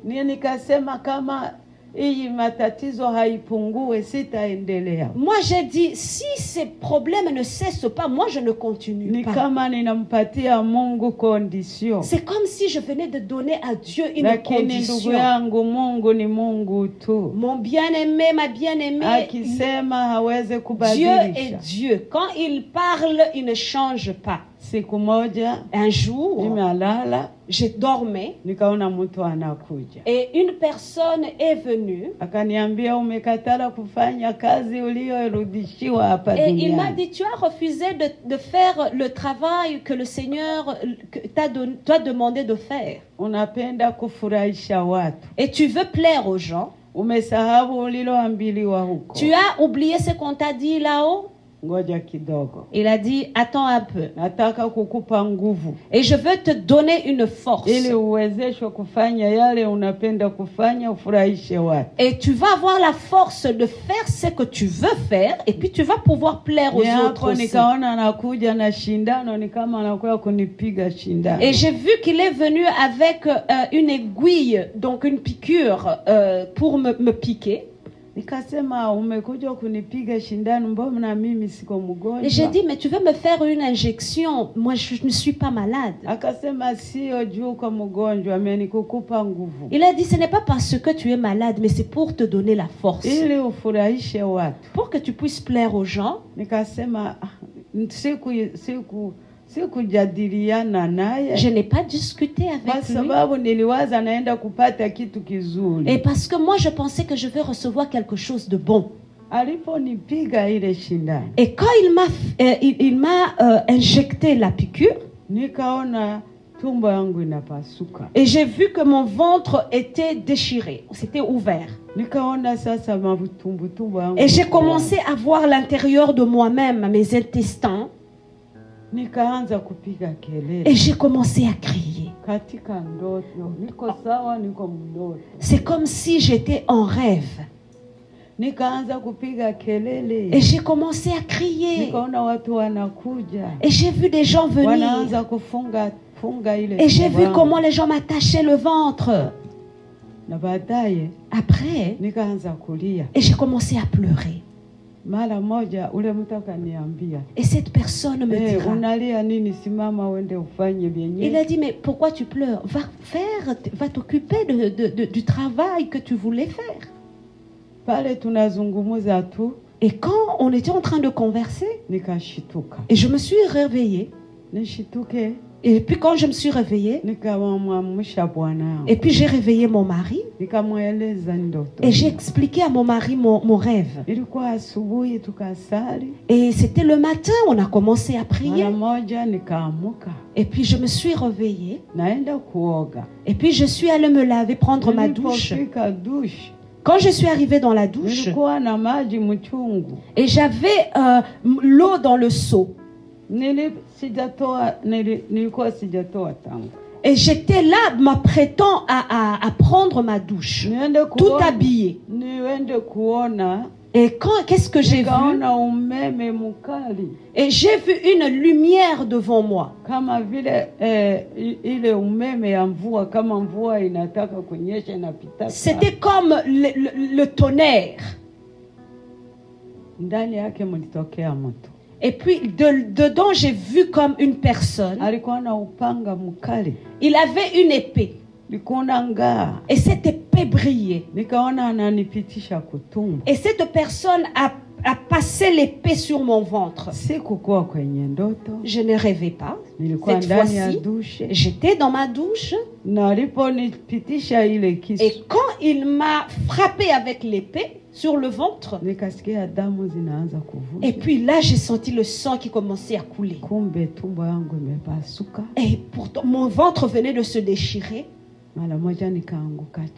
Nikasema kama hii matatizo haipungue sitaendelea. Moi j'ai dit si ces problèmes ne cessent pas, moi je ne continue ni pas. Kama ninampatia Mungu condition. C'est comme si je venais de donner à Dieu une condition. Ndugu yangu, Mungu ni Mungu tu. Mon bien-aimé, ma bien-aimée, akisema hawezi kubadilisha. Dieu est Dieu. Quand il parle, il ne change pas. Siku moja, un jour, nimelala, je dormais, nikaona mtu anakuja. Et une personne est venue. Akaniambia umekatala kufanya kazi uliyorudishiwa hapa duniani. Et il m'a dit tu as refusé de faire le travail que le Seigneur t'a demandé de faire. Unapenda kufurahisha watu. Et tu veux plaire aux gens. Umesahau uliloambiliwa huko. Tu as oublié ce qu'on t'a dit là-haut. Ngoja kidogo. Il a dit attends un peu. Nataka kukupa nguvu. Et je veux te donner une force. Ili uwezeshwe kufanya yale unapenda kufanya, ufurahishe watu. Et tu vas avoir la force de faire ce que tu veux faire et puis tu vas pouvoir plaire aux autres aussi. Nikaona anakuja na shindano, ni kama anakuja kunipiga shindano. Et j'ai vu qu'il est venu avec une aiguille, donc une piqûre pour me piquer. Nikasema umekuja kunipiga shindano, mbona mimi siko mgonjwa? Et j'ai dit, mais tu veux me faire une injection? Moi, je ne suis pas malade. Akasema sio juu kwa mgonjwa, amenikukupa nguvu. Il a dit, ce n'est pas parce que tu es malade, mais c'est pour te donner la force. Ili ufurahishe watu. Pour que tu puisses plaire aux gens. Nikasema sikujadiliana naye. Je n'ai pas discuté avec Kwa lui. sababu niliwaza naenda kupata kitu kizuri. Et parce que moi, je pensais que je vais recevoir quelque chose de bon. Aliponipiga ile shindano, Et quand il m'a injecté la piqûre, nikaona tumbo yangu inapasuka. et j'ai vu que mon ventre était déchiré, c'était ouvert. Nikaona sasa matumbo yangu. Et j'ai commencé à voir l'intérieur de moi-même, mes intestins. Nikaanza kupiga kelele. Et j'ai commencé à crier. Katika ndoto, niko sawa, niko mdoto. C'est comme si j'étais en rêve. Nikaanza kupiga kelele. Et j'ai commencé à crier. Nikaona watu wanakuja. Et j'ai vu des gens venir. Wanaanza funga ile. Et j'ai vu comment les gens m'attachaient le ventre. Na baadaye, après, nikaanza kulia. Et j'ai commencé à pleurer. Mara moja ule mtu akaniambia, et cette personne me dira, unalia nini? Simama uende ufanye vyenyewe. Il a dit, mais pourquoi tu pleures? Va t'occuper du travail que tu voulais faire. Pale tunazungumuza tu. Et quand on était en train de converser, nikashituka. Et je me suis réveillée. Nishituke. Et puis quand je me suis réveillée, et puis j'ai réveillé mon mari, et j'ai expliqué à mon mari mon rêve. Et c'était le matin, on a commencé à prier. Et puis je me suis réveillée. Et puis je suis allée me laver, prendre ma douche. Quand je suis arrivée dans la douche, et j'avais l'eau dans le seau. Et j'étais là m'apprêtant à prendre ma douche, tout habillée. Et qu'est-ce que j'ai vu? Et j'ai vu une lumière devant moi. C'était comme le tonnerre. Et puis dedans, j'ai vu comme une personne. Il avait une épée. Et cette épée brillait. Et cette personne a passé l'épée sur mon ventre. Je ne rêvais pas. Cette fois-ci, j'étais dans ma douche. Et quand il m'a frappé avec l'épée sur le ventre, et puis là j'ai senti le sang qui commençait à couler. Et pourtant mon ventre venait de se déchirer.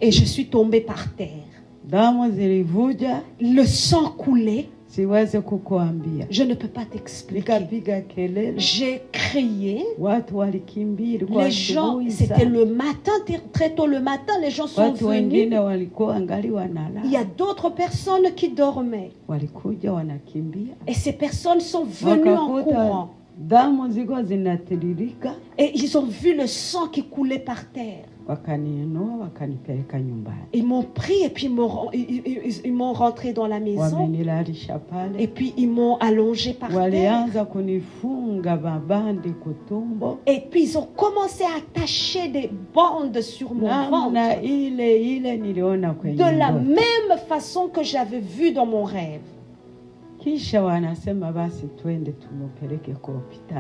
Et je suis tombée par terre. Le sang coulait. Je ne peux pas t'expliquer. J'ai crié. Les gens, c'était le matin, très tôt le matin, les gens sont venus. Il y a d'autres personnes qui dormaient. Et ces personnes sont venues en courant. Et ils ont vu le sang qui coulait par terre. Ils m'ont pris et puis ils m'ont rentré dans la maison. Et puis ils m'ont allongé par terre. Et puis ils ont commencé à attacher des bandes sur mon ventre. De la même façon que j'avais vu dans mon rêve.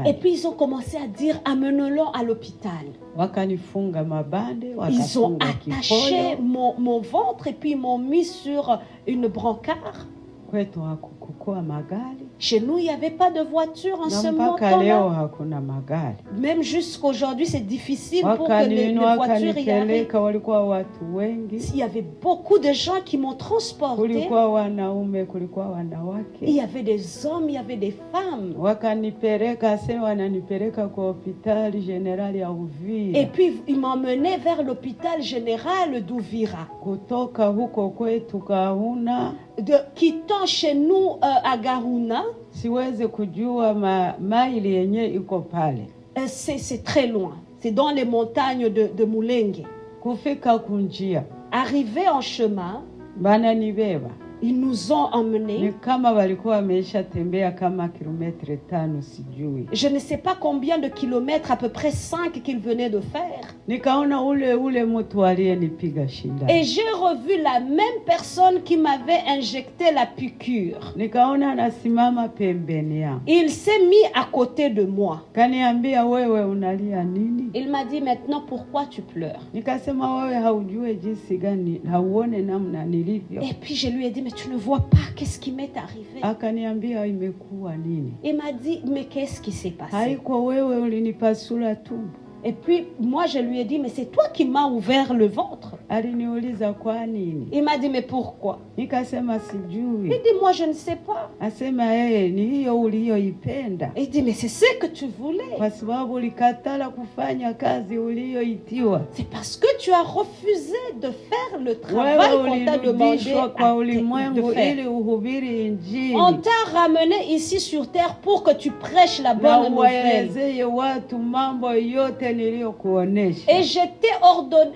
Et puis ils ont commencé à dire, amenons-le à l'hôpital. Ils ont attaché mon ventre et puis ils m'ont mis sur une brancard. Chez nous, il n'y avait pas de voiture en ce moment-là. Même jusqu'aujourd'hui, c'est difficile pour que les voitures y arrivent. Il y avait beaucoup de gens qui m'ont transporté. Il y avait des hommes, il y avait des femmes. Et puis, ils m'emmenaient vers l'hôpital général d'Uvira. Quittant chez nous à Garuna, c'est très loin. C'est dans les montagnes de Mulenge. Arrivé en chemin, Ils nous ont Ni emmenés. kama walikuwa wameishatembea kama kilometri 5 sijui. Je ne sais pas combien de kilomètres, à peu près 5 qu'ils venaient de faire. Nikaona ule mtu aliyenipiga shindano. Et j'ai revu la même personne qui m'avait injecté la piqûre. Nikaona anasimama pembeni yangu. Il s'est mis à côté de moi. Kaniambia, wewe unalia nini? Il m'a dit, maintenant, pourquoi tu pleures? Nikasema, wewe haujue jinsi gani, hauone namna nilivyo. Et puis je lui ai dit, mais tu ne vois pas qu'est-ce qui m'est arrivé? Akaniambia, imekuwa nini? Il m'a dit, mais qu'est-ce qui s'est passé? Haiko wewe ulinipasula tumbo. Et puis moi je lui ai dit, mais c'est toi qui m'as ouvert le ventre. Aliniuliza kwa nini? Il m'a dit, mais pourquoi? Nikasema sijui. Il dit, moi je ne sais pas. Asema ni hiyo uliyoipenda. Il dit, mais c'est ce que tu voulais. Kwa sababu ulikatala kufanya kazi uliyoitiwa. C'est parce que tu as refusé de faire le travail qu'on t'a demandé de faire. On t'a ramené ici sur terre pour que tu prêches la bonne nouvelle. Et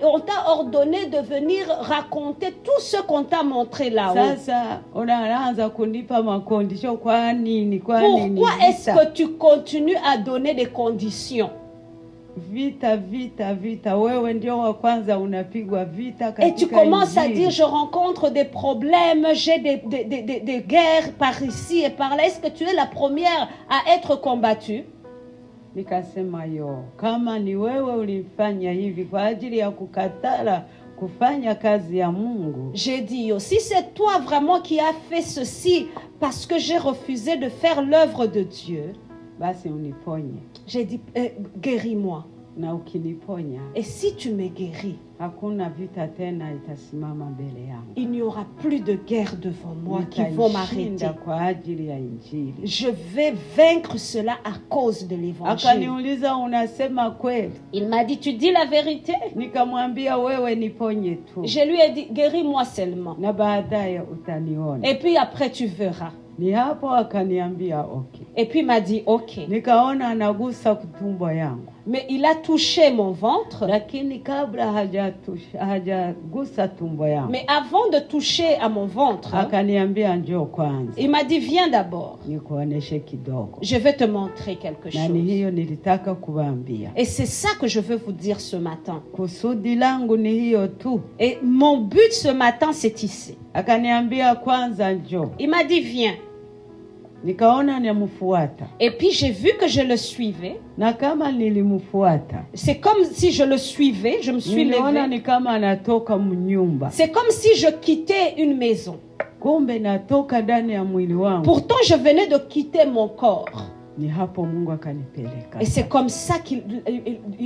on t'a ordonné de venir raconter tout ce qu'on t'a montré là-haut. Pourquoi est-ce que tu continues à donner des conditions? Et tu commences à dire, je rencontre des problèmes, j'ai des guerres par ici et par là. Est-ce que tu es la première à être combattue? Nikasema kama ni wewe ulifanya hivi kwa ajili ya kukatala kufanya kazi ya Mungu. J'ai dit, si c'est toi vraiment qui as fait ceci parce que j'ai refusé de faire l'œuvre de Dieu, basi uniponye. J'ai dit, guéris-moi. Na ukiniponya, et si tu me guéris, hakuna vita tena itasimama mbele yangu. Il n'y aura plus de guerre devant moi qui vont m'arrêter. Kwa ajili ya Injili. Je vais vaincre cela à cause de l'évangile. Akaniuliza, unasema kweli? Il m'a dit, tu dis la vérité? Nikamwambia, wewe niponye tu. Je lui ai dit, guéris-moi seulement. Na baadaye utaniona. Et puis après tu verras. Ni hapo akaniambia okay. Et puis il m'a dit ok. Nikaona anagusa kutumbo yangu. Mais il a touché mon ventre. Lakini kabla hajagusa tumbo yangu. Mais avant de toucher à mon ventre, akaniambia njoo kwanza. Il m'a dit viens d'abord. Nikuoneshe kidogo. Je vais te montrer quelque chose. Na ni hiyo nilitaka kuwaambia. Et c'est ça que je veux vous dire ce matin. Kusudi langu ni hiyo tu. Et mon but ce matin c'est ici. Akaniambia kwanza njoo. Il m'a dit viens. Nikaona namfuata. Et puis j'ai vu que je le suivais. Na kama nilimfuata. C'est comme si je le suivais, je me suis levée. Ni kama anatoka mnyumba. C'est comme si je quittais une maison. Kumbe natoka ndani ya mwili wangu. Pourtant je venais de quitter mon corps. Ni hapo Mungu akanipeleka. Et c'est comme ça qu'il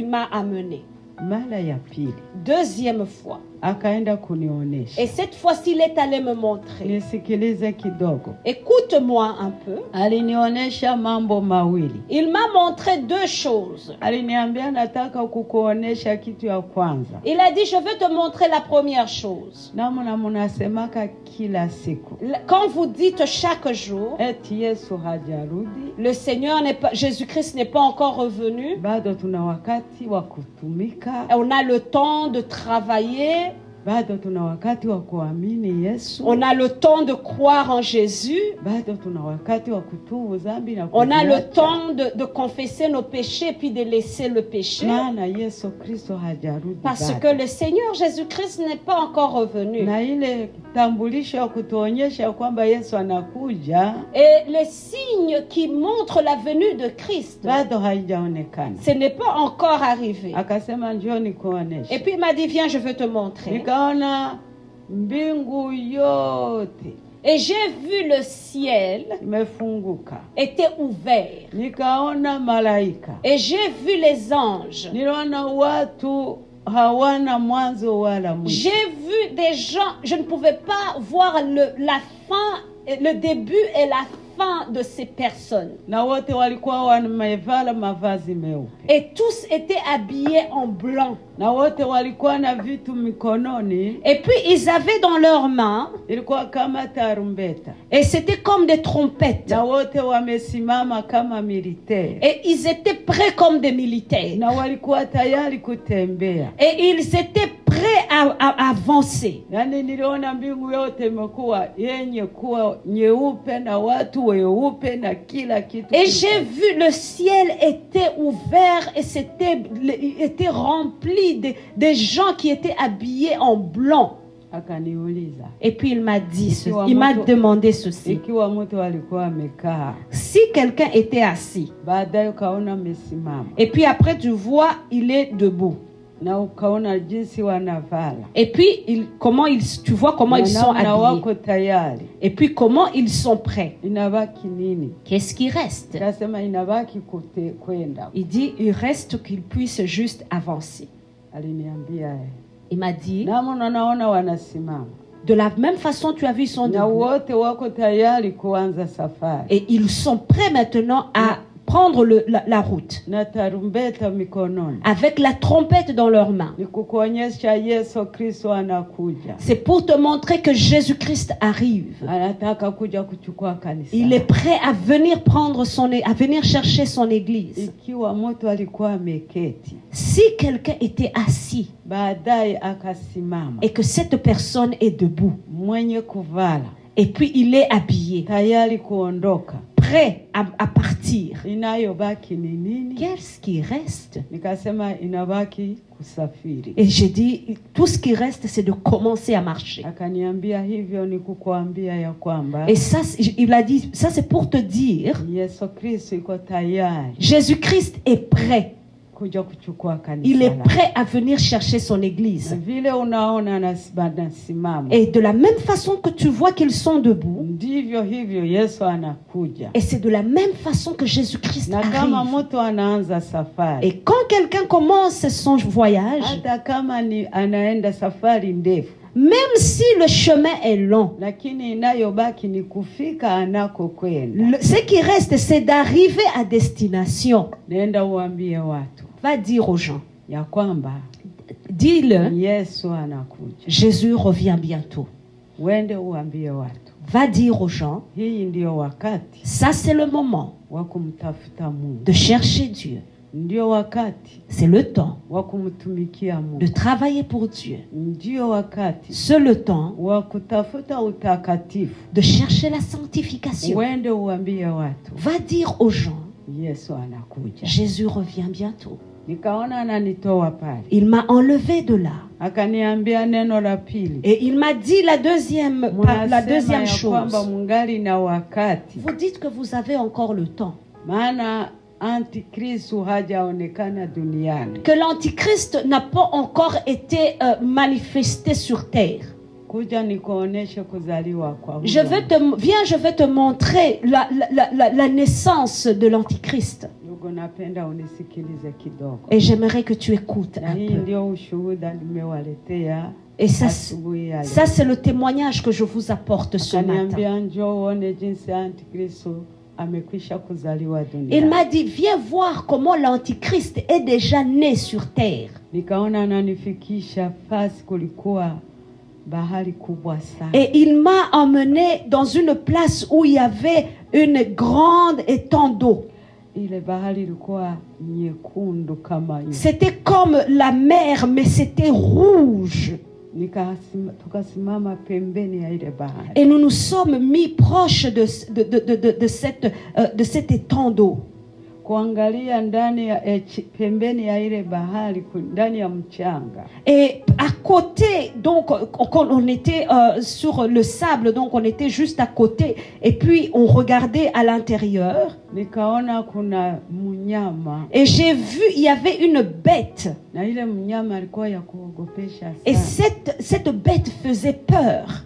m'a amené. Mara ya pili. Deuxième fois. Akaenda kunionesha. Et cette fois-ci, il est allé me montrer. Nisikilize kidogo. Écoute-moi un peu. Alinionyesha mambo mawili. Il m'a montré deux choses. Aliniambia nataka kukuonesha kitu ya kwanza. Il a dit je veux te montrer la première chose. Namna mnasemaka kila siku. Quand vous dites chaque jour, eti Yesu hajarudi. Le Seigneur n'est pas, Jésus-Christ n'est pas encore revenu. Bado tuna wakati wa kutumika. On a le temps de travailler. Bado tuna wakati wa kuamini Yesu. On a le temps de croire en Jésus. Bado tuna wakati wa kutubu dhambi na on a le temps de confesser nos péchés puis de laisser le péché. Maana Yesu Kristo hajarudi. Parce que le Seigneur Jésus-Christ n'est pas encore revenu. Na ile tambulisho ya kutuonyesha kwamba Yesu anakuja. Et les signes qui montrent la venue de Christ. Bado haijaonekana. Ce n'est pas encore arrivé. Akasema njoo nikuoneshe. Et puis il m'a dit viens je veux te montrer. Et j'ai vu le ciel était ouvert. Et j'ai vu les anges. J'ai vu des gens, je ne pouvais pas voir la fin, le début et la fin de ces personnes. Et tous étaient habillés en blanc. Et puis ils avaient dans leurs mains, et c'était comme des trompettes. Et ils étaient prêts comme des militaires. Et ils étaient prêts prêt à avancer. Yani niliona mbingu yote imekuwa yenye kuwa nyeupe na watu weupe na kila kitu. Et j'ai vu le ciel était ouvert et était rempli de gens qui étaient habillés en blanc. Akaniuliza. Et puis il m'a dit, il m'a demandé ceci. Ikiwa mtu alikuwa amekaa. Si quelqu'un était assis. Baadaye ukaona amesimama. Et puis après tu vois, il est debout. Na ukaona jinsi wanavala. Et puis tu vois comment ils sont habillés. Et puis comment ils sont prêts. Inabaki nini? Qu'est-ce qui reste? Kasema inabaki kwenda. Il dit il reste qu'ils puissent juste avancer. Aliniambia. Il m'a dit, naona wanasimama. De la même façon tu as vu, ils sont debout. Na wote wako tayari kuanza safari. Et ils sont prêts maintenant à prendre la route. Na tarumbeta mikononi. Avec la trompette dans leurs mains. Nikukuonyesha Yesu Kristo anakuja. C'est pour te montrer que Jésus-Christ arrive. Anataka kuja kuchukua kanisa. Il est prêt à venir à venir chercher son église. Ikiwa mtu alikuwa ameketi. Si quelqu'un était assis. Baadaye akasimama. Et que cette personne est debout. Mwenye kuvala. Et puis il est habillé. Tayari kuondoka. Prêt à partir. Inayobaki ni nini? Qu'est-ce qui reste? Nikasema inabaki kusafiri. Et j'ai dit, tout ce qui reste, c'est de commencer à marcher. Akaniambia hivyo ni kukuambia ya kwamba. Et ça, il a dit, ça c'est pour te dire. Yesu Kristo yuko tayari. Jésus-Christ est prêt. Il est prêt à venir chercher son église. Et de la même façon que tu vois qu'ils sont debout, et c'est de la même façon que Jésus-Christ arrive. Et quand quelqu'un commence son voyage, même si le chemin est long, ce qui reste, c'est d'arriver à destination. Va dire aux gens, dis-le, Jésus revient bientôt. Va dire aux gens, ça c'est le moment de chercher Dieu. C'est le temps de travailler pour Dieu. C'est le temps de chercher la sanctification. Va dire aux gens, Jésus revient bientôt. Il m'a enlevé de là. Et il m'a dit la deuxième chose. Vous dites que vous avez encore le temps. Que l'antichrist n'a pas encore été manifesté sur terre. Je vais te montrer la naissance de l'antichrist. Et j'aimerais que tu écoutes un peu. Et ça c'est le témoignage que je vous apporte ce matin. Il m'a dit, viens voir comment l'antichrist est déjà né sur terre. Et il m'a emmené dans une place où il y avait une grande étang d'eau. C'était comme la mer, mais c'était rouge. Et nous nous sommes mis proches de cet étang d'eau. Et à côté, donc, on était sur le sable, donc on était juste à côté. Et puis on regardait à l'intérieur. Et j'ai vu, il y avait une bête. Et cette bête faisait peur.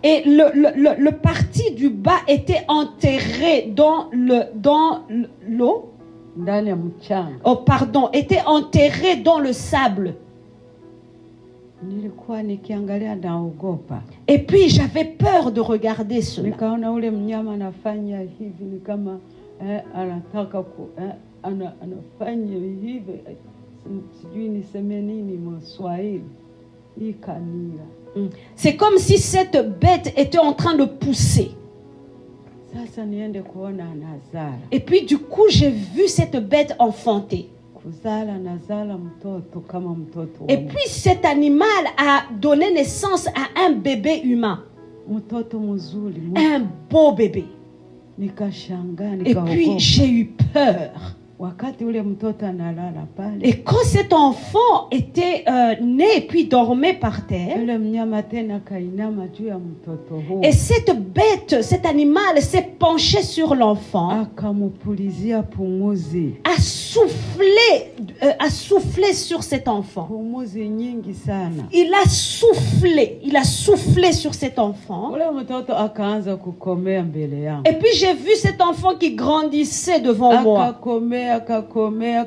Et le parti du bas était enterré dans l'eau. Oh pardon, était enterré dans le sable. Et puis j'avais peur de regarder cela. C'est comme si cette bête était en train de pousser. Sasa niende kuona anazala. Et puis du coup, j'ai vu cette bête enfanter. Kuzala nazala mtoto kama mtoto. Et puis cet animal a donné naissance à un bébé humain. Mtoto mzuri. Un beau bébé. Nikashangaa, Et puis j'ai eu peur. Wakati ule mtoto analala pale. Et quand cet enfant était né et puis dormait par terre, Yule mnyama tena kainama juu ya mtoto huo. et cette bête, cet animal s'est penché sur l'enfant, Akamupulizia pumuzi. a soufflé sur cet enfant. Pumuzi nyingi sana. Il a soufflé sur cet enfant. Ule mtoto akaanza kukomea mbele yangu. Et puis j'ai vu cet enfant qui grandissait devant moi. Akakomea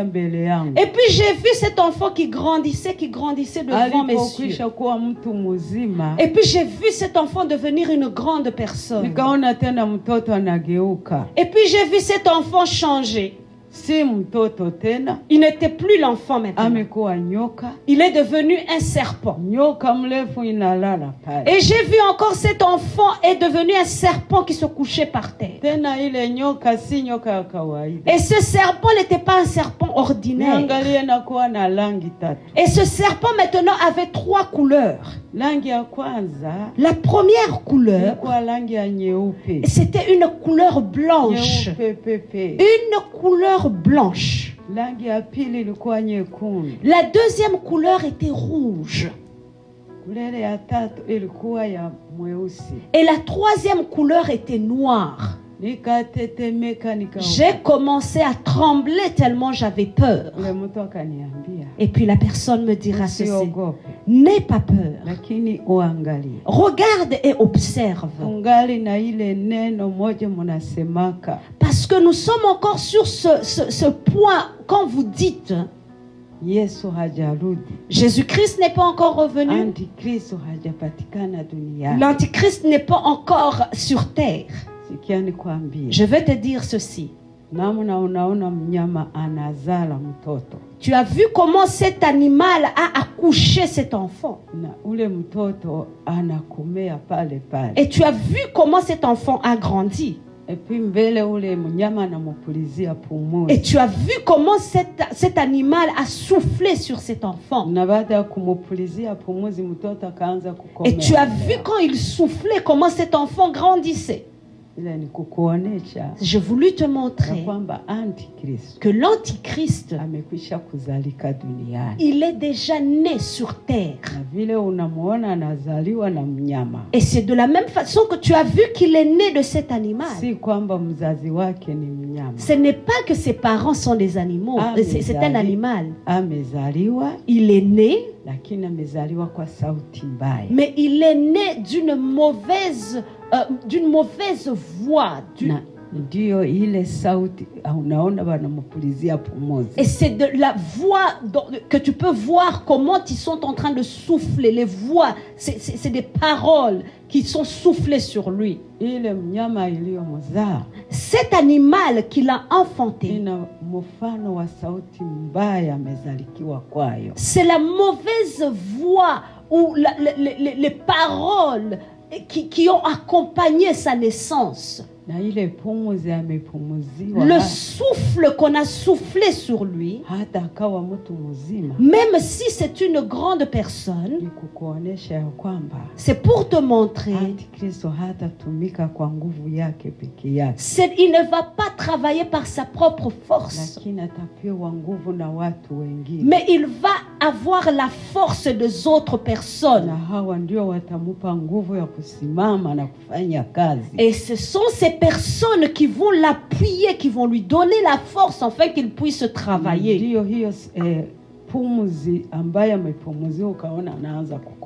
mbele yangu. Et puis j'ai vu cet enfant qui grandissait devant mes yeux. Alipokwisha kuwa mtu mzima. Et puis j'ai vu cet enfant devenir une grande personne. Nikaona tena mtoto anageuka. Et puis j'ai vu cet enfant changer. Si mtoto tena. Il n'était plus l'enfant maintenant. Amekuwa nyoka. Il est devenu un serpent. Nyoka mrefu inalala pale. Et j'ai vu encore cet enfant est devenu un serpent qui se couchait par terre. Tena ile nyoka si nyoka ya kawaida. Et ce serpent n'était pas un serpent ordinaire. Niangalie na kuwa na rangi tatu. Et ce serpent maintenant avait 3 couleurs. Rangi ya kwanza. La première couleur, ilikuwa rangi ya nyeupe. c'était une couleur blanche. Nyeupe pepe. Une couleur blanche. Rangi ya pili ilikuwa nyekundu. La deuxième couleur était rouge. Kulele ya tatu ilikuwa ya mweusi. Et la troisième couleur était noire. Nikatetemeka nikaogopa. J'ai commencé à trembler tellement j'avais peur. Ule mtu akaniambia. Et puis la personne me dira ceci: Usiogope. n'aie pas peur. Lakini uangalie. Regarde et observe. Ungali na ile neno moja mnasemaka. Parce que nous sommes encore sur ce point quand vous dites Yesu hajarudi. Jésus-Christ n'est pas encore revenu. Antikristo hajapatikana duniani. L'antichrist n'est pas encore sur terre. Sikia nikwambie. Je vais te dire ceci. Namna unaona mnyama anazala mtoto. Tu as vu comment cet animal a accouché cet enfant. Na ule mtoto anakomea pale pale. Et tu as vu comment cet enfant a grandi. Et puis mbele ule mnyama anamupulizia pumuzi. Et tu as vu comment cet animal a soufflé sur cet enfant. Na baada ya kumupulizia pumuzi mtoto akaanza kukomea. Et tu as vu quand il soufflait comment cet enfant grandissait. J'ai voulu te montrer que l'antichrist, il est déjà né sur terre. Et c'est de la même façon que tu as vu qu'il est né de cet animal. Ce n'est pas que ses parents sont des animaux. C'est un animal. Il est né, mais il est né d'une mauvaise voix. Et c'est de la voix que tu peux voir comment ils sont en train de souffler. Les voix, c'est des paroles qui sont soufflées sur lui. Cet animal qu'il a enfanté, c'est la mauvaise voix ou les paroles qui ont accompagné sa naissance. Le souffle qu'on a soufflé sur lui, même si c'est une grande personne, c'est pour te montrer il ne va pas travailler par sa propre force, mais il va avoir la force des autres personnes. Et ce sont ces personnes qui vont l'appuyer, qui vont lui donner la force afin qu'il puisse travailler.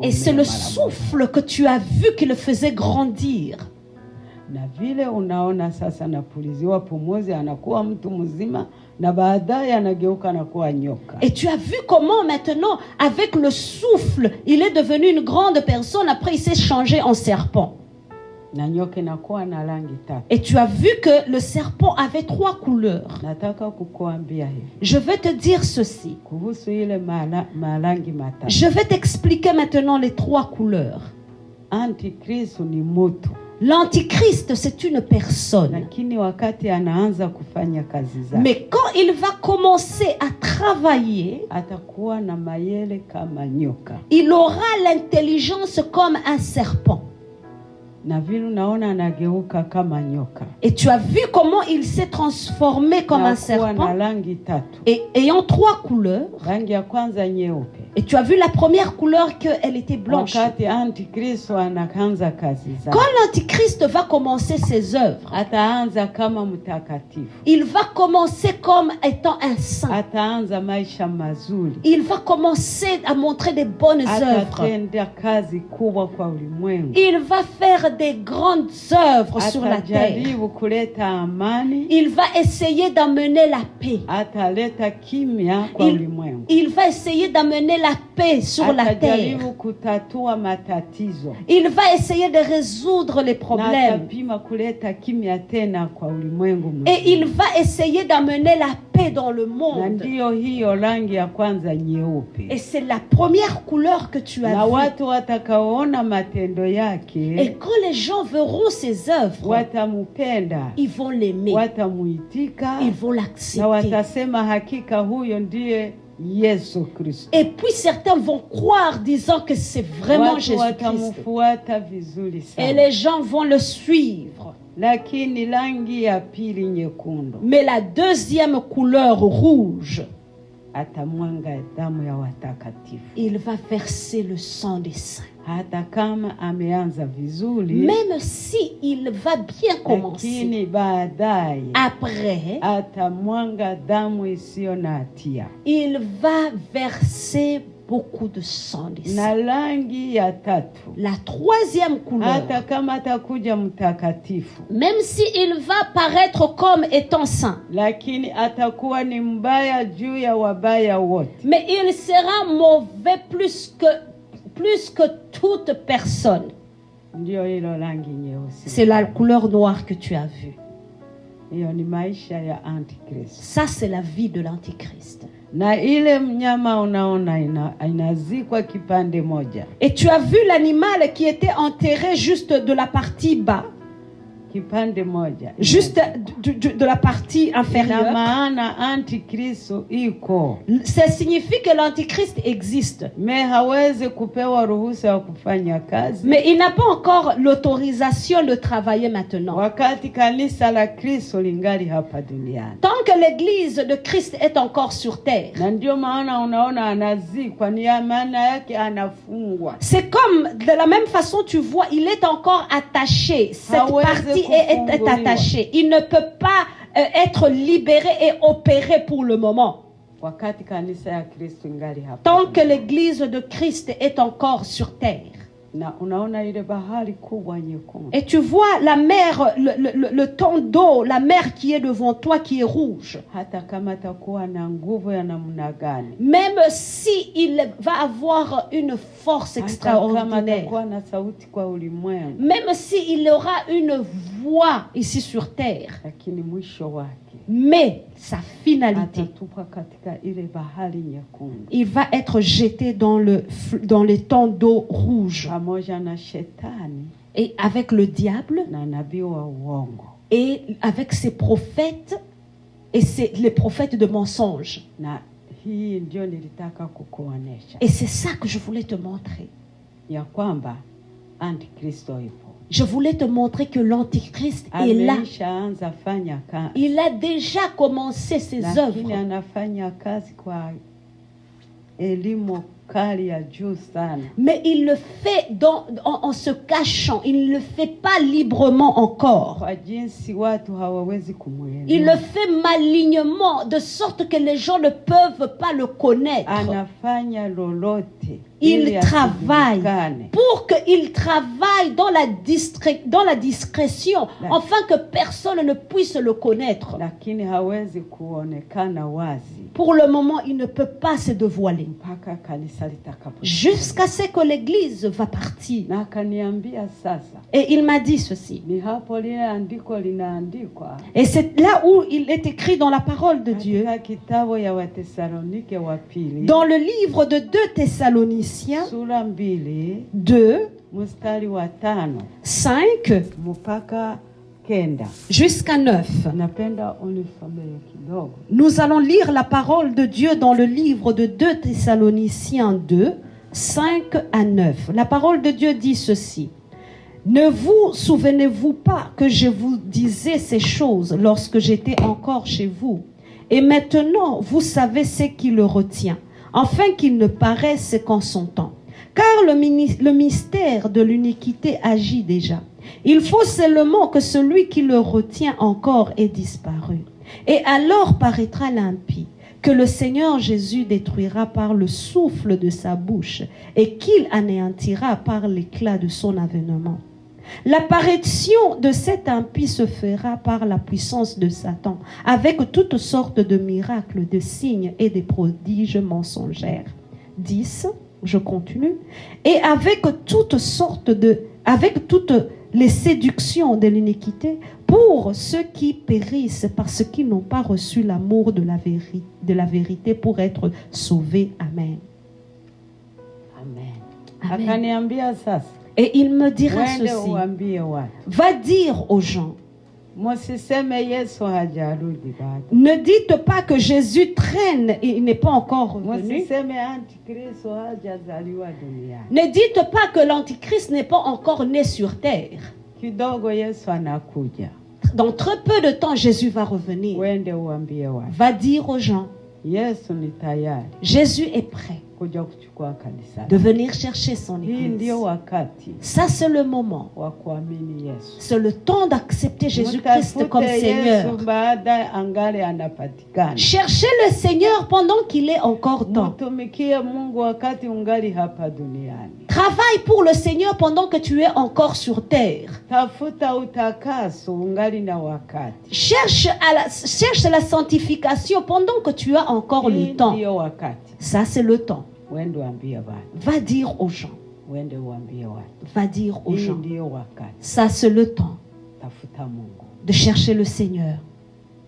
Et c'est le souffle que tu as vu qui le faisait grandir. Et tu as vu comment maintenant, avec le souffle, il est devenu une grande personne. Après, il s'est changé en serpent. Et tu as vu que le serpent avait 3 couleurs. Je vais te dire ceci. Je vais t'expliquer maintenant les 3 couleurs. L'antichrist, c'est une personne. lakini wakati anaanza kufanya kazi zake, Mais quand il va commencer à travailler, atakuwa na mayele kama nyoka. il aura l'intelligence comme un serpent. Na vile unaona anageuka kama nyoka. Et tu as vu comment il s'est transformé comme un Na kuwa na serpent, rangi tatu. et ayant 3 couleurs. Rangi ya kwanza nyeupe. Et tu as vu la première couleur qu'elle était blanche. Wakati Antikristo anaanza kazi zake, Quand l'Antichrist va commencer ses œuvres, ataanza kama mtakatifu. il va commencer comme étant un saint. Ataanza maisha mazuri. Il va commencer à montrer des bonnes œuvres. Atatenda kazi kubwa kwa ulimwengu. Il va faire des grandes œuvres sur la terre. Atajaribu kuleta amani. Il va essayer d'amener la paix. Ataleta kimya kwa ulimwengu. Il va essayer d'amener la paix sur la terre. Atajaribu kutatua matatizo. Il va essayer de résoudre les Na problèmes. atapima kuleta kimya tena kwa ulimwengu mzima. Et il va essayer d'amener la paix dans le Na monde. ndiyo hiyo rangi ya kwanza nyeupe. Et c'est la première couleur que tu Na as vue. watu watakaoona matendo Et yake quand les gens verront ses œuvres, watamupenda, ils vont l'aimer. watamuitika, Ils vont na l'accepter. watasema hakika huyo ndiye Yesu Kristo. Et puis certains vont croire disant que c'est vraiment Watu Jésus-Christ. watamfuata vizuri Et sana. les gens vont le suivre. Lakini rangi ya pili nyekundu, Mais la deuxième couleur rouge, atamwanga damu ya watakatifu. il va verser le sang des saints. Hata kama ameanza vizuri, Même si il va bien commencer, lakini baadaye après, atamwanga damu isiyo na hatia. il va verser beaucoup de sang des Na saints. rangi ya tatu, La troisième couleur, hata kama atakuja mtakatifu, même si il va paraître comme étant saint, lakini atakuwa ni mbaya juu ya wabaya wote. mais il sera mauvais plus que toute personne. Ndio hilo rangi nyeusi. C'est la couleur noire que tu as vue. Hiyo ni maisha ya Antikristo. Ça, c'est la vie de l'Antichrist. Na ile mnyama unaona inazikwa kipande moja. Et tu as vu l'animal qui était enterré juste de la partie bas, Kipande moja. juste de la partie Ina inférieure. maana Antikristo iko. Ça signifie que l'Antichrist existe. Me hawezi kupewa ruhusa ya kufanya kazi. Mais il n'a pas encore l'autorisation de travailler maintenant. Wakati kanisa la Kristo lingali hapa duniani. Tant que l'église de Christ est encore sur terre. Na ndio maana unaona anazikwa, ni maana yake anafungwa. C'est comme, de la même façon, tu vois, il est encore attaché. Cette partie est attachée. Il ne peut pas être libéré et opéré pour le moment. Wakati kanisa ya Kristo ingali hapa. Tant que l'église de Christ est encore sur terre. Na unaona ile bahari kubwa nyekundu. Et tu vois la mer, le temps d'eau, la mer qui est devant toi qui est rouge. Hata kama takuwa na nguvu ya namna gani. Même si il va avoir une force Hata kama extraordinaire. takuwa na sauti kwa ulimwengu. Même si il aura une voix ici sur terre. Lakini mwisho wake. Mais sa finalité, Atatupwa katika ile bahari nyekundu. il va être jeté dans les temps d'eau rouge. Pamoja na shetani Et avec le diable na nabii wa uongo. et avec ses prophètes et les prophètes de mensonges. Na hii ndio nilitaka kukuonesha. Et c'est ça que je voulais te montrer. Ya kwamba Antikristo ipo. Je voulais te montrer que l'Antichrist est là. Ameishaanza fanya kazi. Il a déjà commencé ses Lakini œuvres. anafanya kazi kwa elimu kali ya juu sana. Mais il le fait en se cachant. Il ne le fait pas librement encore. Kwa jinsi watu hawawezi kumuelewa. Il le fait malignement, de sorte que les gens ne peuvent pas le connaître. Anafanya lolote. Il travaille pour qu'il travaille dans la discrétion, afin que personne ne puisse le connaître. Lakini hawezi kuonekana wazi. Pour le moment, il ne peut pas se dévoiler. Mpaka kanisa litakapo. Jusqu'à ce que l'église va partir. Na akaniambia sasa. Et il m'a dit ceci. Ni hapo lile andiko linaandikwa. Et c'est là où il est écrit dans la parole de Dieu. Katika kitabu ya Wathesalonike wa pili. Dans le livre de 2 Thessaloniciens Sura 2. 2. mstari wa 5 5 mpaka 9. jusqu'à 9. Napenda unisomee kidogo. Nous allons lire la parole de Dieu dans le livre de 2 Thessaloniciens 2, 5 à 9. La parole de Dieu dit ceci. Ne vous souvenez-vous pas que je vous disais ces choses lorsque j'étais encore chez vous? Et maintenant, vous savez ce qui le retient, afin qu'il ne paraisse qu'en son temps. Car le mystère de l'iniquité agit déjà. Il faut seulement que celui qui le retient encore ait disparu. Et alors paraîtra l'impie, que le Seigneur Jésus détruira par le souffle de sa bouche et qu'il anéantira par l'éclat de son avènement. L'apparition de cet impie se fera par la puissance de Satan, avec toutes sortes de miracles, de signes et des prodiges mensongères. 10, je continue. Et avec toutes les séductions de l'iniquité, pour ceux qui périssent parce qu'ils n'ont pas reçu l'amour de la vérité pour être sauvés. Amen. Amen. Amen. Akaniambia sasa, Et il me dira wende ceci. uambie watu. Va dire aux gens, Msiseme Yesu hajarudi bado. ne dites pas que Jésus traîne et il n'est pas encore revenu. Msiseme Antikristo hajazaliwa duniani. Ne dites pas que l'Antichrist n'est pas encore né sur terre. Kidogo Yesu anakuja. Dans très peu de temps, Jésus va revenir. Wende uambie watu. Va dire aux gens, Yesu ni tayari Jésus est prêt kuja kuchukua kanisa. de venir chercher son Hii église. ndio wakati Ça, c'est le moment. wa kuamini Yesu. C'est le temps d'accepter Jésus-Christ comme Mtafute Seigneur. Yesu baada angali anapatikana. Cherchez le Seigneur pendant qu'il est encore temps. Mtumikie Mungu wakati ungali hapa duniani. Travaille pour le Seigneur pendant que tu es encore sur terre. Tafuta utakaso ungali na wakati. Cherche la sanctification pendant que tu as encore Hii le temps. ndio wakati. Ça, c'est le temps. Wende uambie watu. Va dire aux gens. Wende uambie watu. Va dire aux Hii gens. ndio wakati. Ça, c'est le temps Tafuta Mungu. de chercher le Seigneur.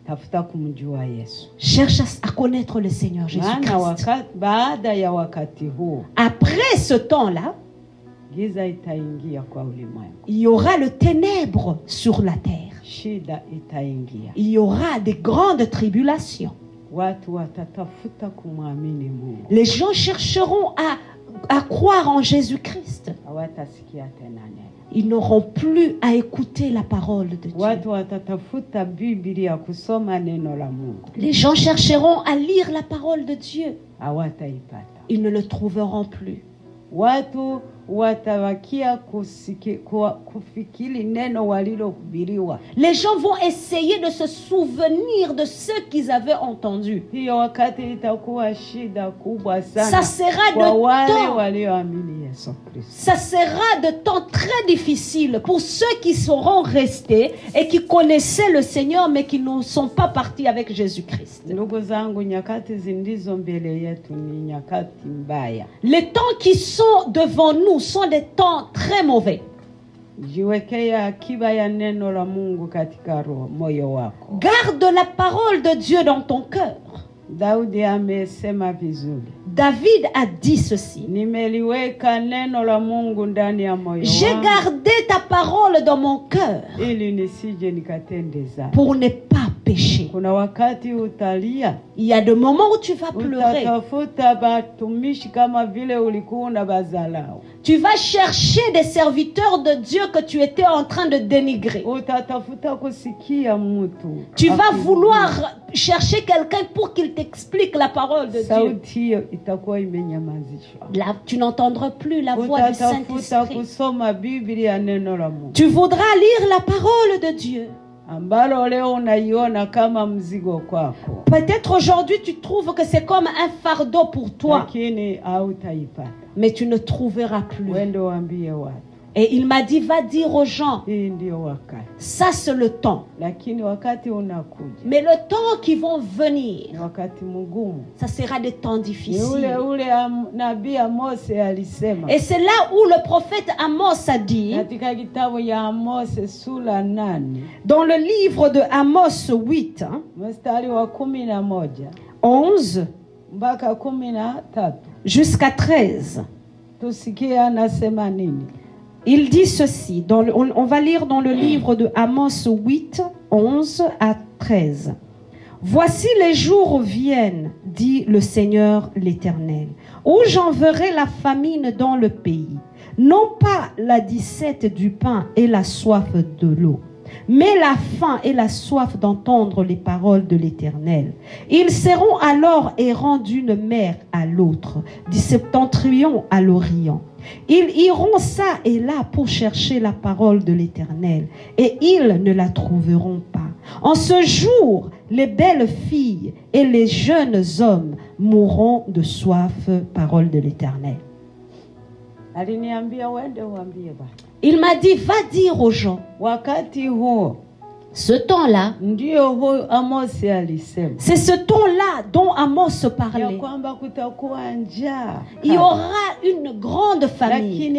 Tafuta kumjua Yesu. Cherche à connaître le Seigneur Maana Jésus-Christ. baada ya wakati huu Après ce temps-là, giza itaingia kwa ulimwengu. il y aura le ténèbre sur la terre. Shida itaingia. Il y aura des grandes tribulations. Watu watatafuta kumwamini Mungu. Les gens chercheront à croire en Jésus-Christ. Hawatasikia tena neno. Ils n'auront plus à écouter la parole de Dieu. Watu watatafuta Biblia kusoma neno la Mungu. Les gens chercheront à lire la parole de Dieu. Hawataipata. Ils ne le trouveront plus. Watu watawakia kufikiri neno walilohubiriwa. Les gens vont essayer de se souvenir de ce qu'ils avaient entendu. Hiyo wakati itakuwa shida kubwa Ça sana sera kwa de wale temps. walioamini Yesu Kristo. Ça sera de temps très difficile pour ceux qui seront restés et qui connaissaient le Seigneur mais qui ne sont pas partis avec Jésus-Christ. Ndugu zangu, nyakati zilizo mbele yetu ni nyakati mbaya. Les temps qui sont devant nous sont des temps très mauvais. Jiwekea akiba ya neno la Mungu katika moyo wako. Garde la parole de Dieu dans ton cœur. Daudi amesema vizuri. David a dit ceci. Nimeliweka neno la Mungu ndani ya moyo J'ai wangu gardé ta parole dans mon cœur ili nisije nikatende dhambi. pour ne pas pécher. Kuna wakati utalia, Il y a des moments où tu vas pleurer. utatafuta batumishi kama vile ulikuwa unabadharau. Tu vas chercher des serviteurs de Dieu que tu étais en train de dénigrer. Utatafuta kusikia mtu. Tu vas vouloir chercher quelqu'un pour qu'il t'explique la parole de Dieu. Sauti hiyo itakuwa imenyamazishwa. Là, tu n'entendras plus la voix du Utatafuta Saint-Esprit. kusoma Biblia, neno la Mungu. Tu voudras lire la parole de Dieu. Ambalo leo unaiona kama mzigo kwako. Peut-être aujourd'hui tu trouves que c'est comme un fardeau pour toi, Lakini hautaipata. mais tu ne trouveras plus. Wende waambie watu. Et il m'a dit, va dire aux gens, Hii ndio wakati. ça c'est le temps. Lakini wakati unakuja. Mais le temps qui vont venir, Ni wakati mgumu. ça sera des temps Ni difficiles. ule nabii Mose alisema. Et c'est là où le prophète Amos a dit, Katika kitabu ya Mose sura 8. dans le livre de Amos 8, Mstari wa 11 11 mpaka 13. jusqu'à 13. Tusikie anasema nini. Il dit ceci, on va lire dans le livre de Amos 8, 11 à 13. Voici les jours viennent, dit le Seigneur l'Éternel, où j'enverrai la famine dans le pays, non pas la disette du pain et la soif de l'eau, mais la faim et la soif d'entendre les paroles de l'Éternel. Ils seront alors errants d'une mer à l'autre, du septentrion à l'orient. Ils iront ça et là pour chercher la parole de l'Éternel, et ils ne la trouveront pas. En ce jour, les belles filles et les jeunes hommes mourront de soif, parole de l'Éternel. Il m'a dit, va dire aux gens, ce temps-là, c'est ce temps-là dont Amos parlait. Il y aura une grande famine.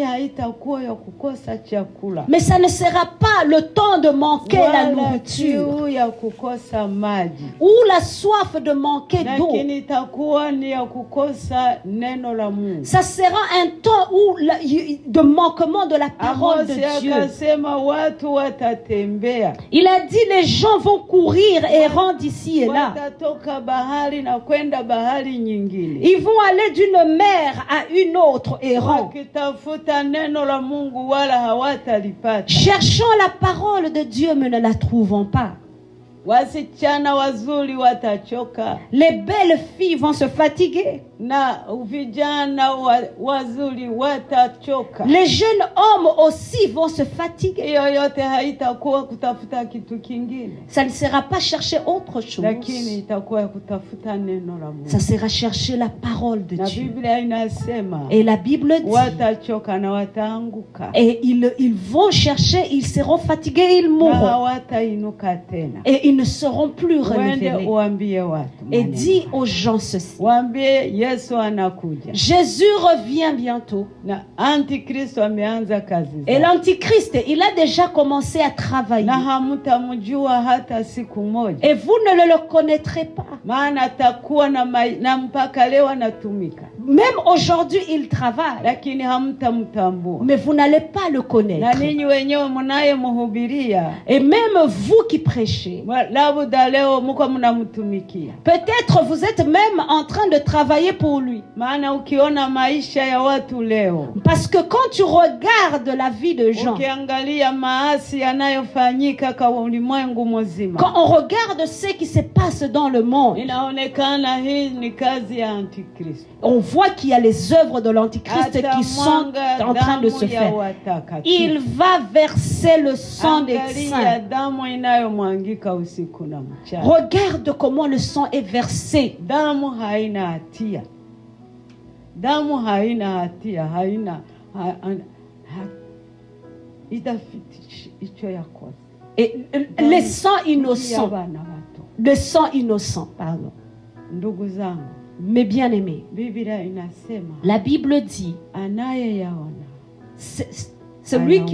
Mais ça ne sera pas le temps de manquer la nourriture ou la soif de manquer d'eau. Ça sera un temps où de manquement de la parole de Dieu. Il a dit les gens vont courir errant d'ici et là. Ils vont aller d'une mer à une autre errant, cherchant la parole de Dieu mais ne la trouvant pas. Les belles filles vont se fatiguer. Les jeunes hommes aussi vont se fatiguer. Ça ne sera pas chercher autre chose. Ça sera chercher la parole de Dieu. Et la Bible dit, et ils vont chercher, ils seront fatigués, ils mourront. Et ils ne seront plus relevés. Et dis aux gens ceci. Jésus revient bientôt. Et l'Antichrist, il a déjà commencé à travailler. Et vous ne le connaîtrez pas. Même aujourd'hui, il travaille. Mais vous n'allez pas le connaître. Et même vous qui prêchez, peut-être vous êtes même en train de travailler pour lui. Parce que quand tu regardes la vie de gens, quand on regarde ce qui se passe dans le monde, on voit qu'il y a les œuvres de l'Antichrist qui sont en train de se faire. Il va verser le sang des saints. Regarde comment le sang est versé. Et le sang innocent. Le sang innocent, pardon. Mes bien-aimés, la Bible dit, celui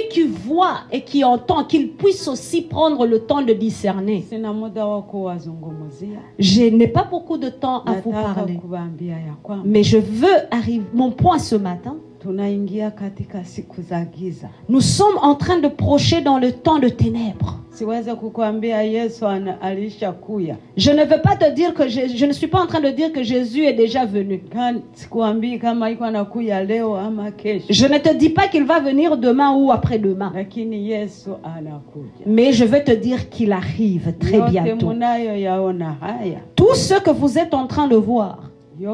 qui voit et qui entend, qu'il puisse aussi prendre le temps de discerner. Je n'ai pas beaucoup de temps à vous parler, mais je veux arriver. Mon point ce matin, nous sommes en train de procher dans le temps de ténèbres. Je ne veux pas te dire que je ne suis pas en train de dire que Jésus est déjà venu. Je ne te dis pas qu'il va venir demain ou après-demain. Mais je veux te dire qu'il arrive très bientôt. Tout ce que vous êtes en train de voir, il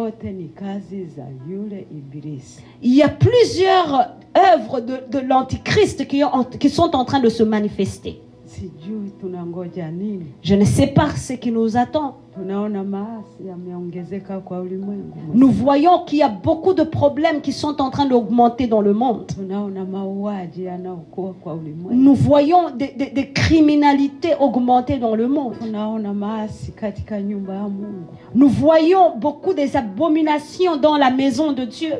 y a plusieurs œuvres de l'Antichrist qui sont en train de se manifester. Je ne sais pas ce qui nous attend. Nous voyons qu'il y a beaucoup de problèmes qui sont en train d'augmenter dans le monde. Nous voyons des criminalités augmenter dans le monde. Nous voyons beaucoup des abominations dans la maison de Dieu.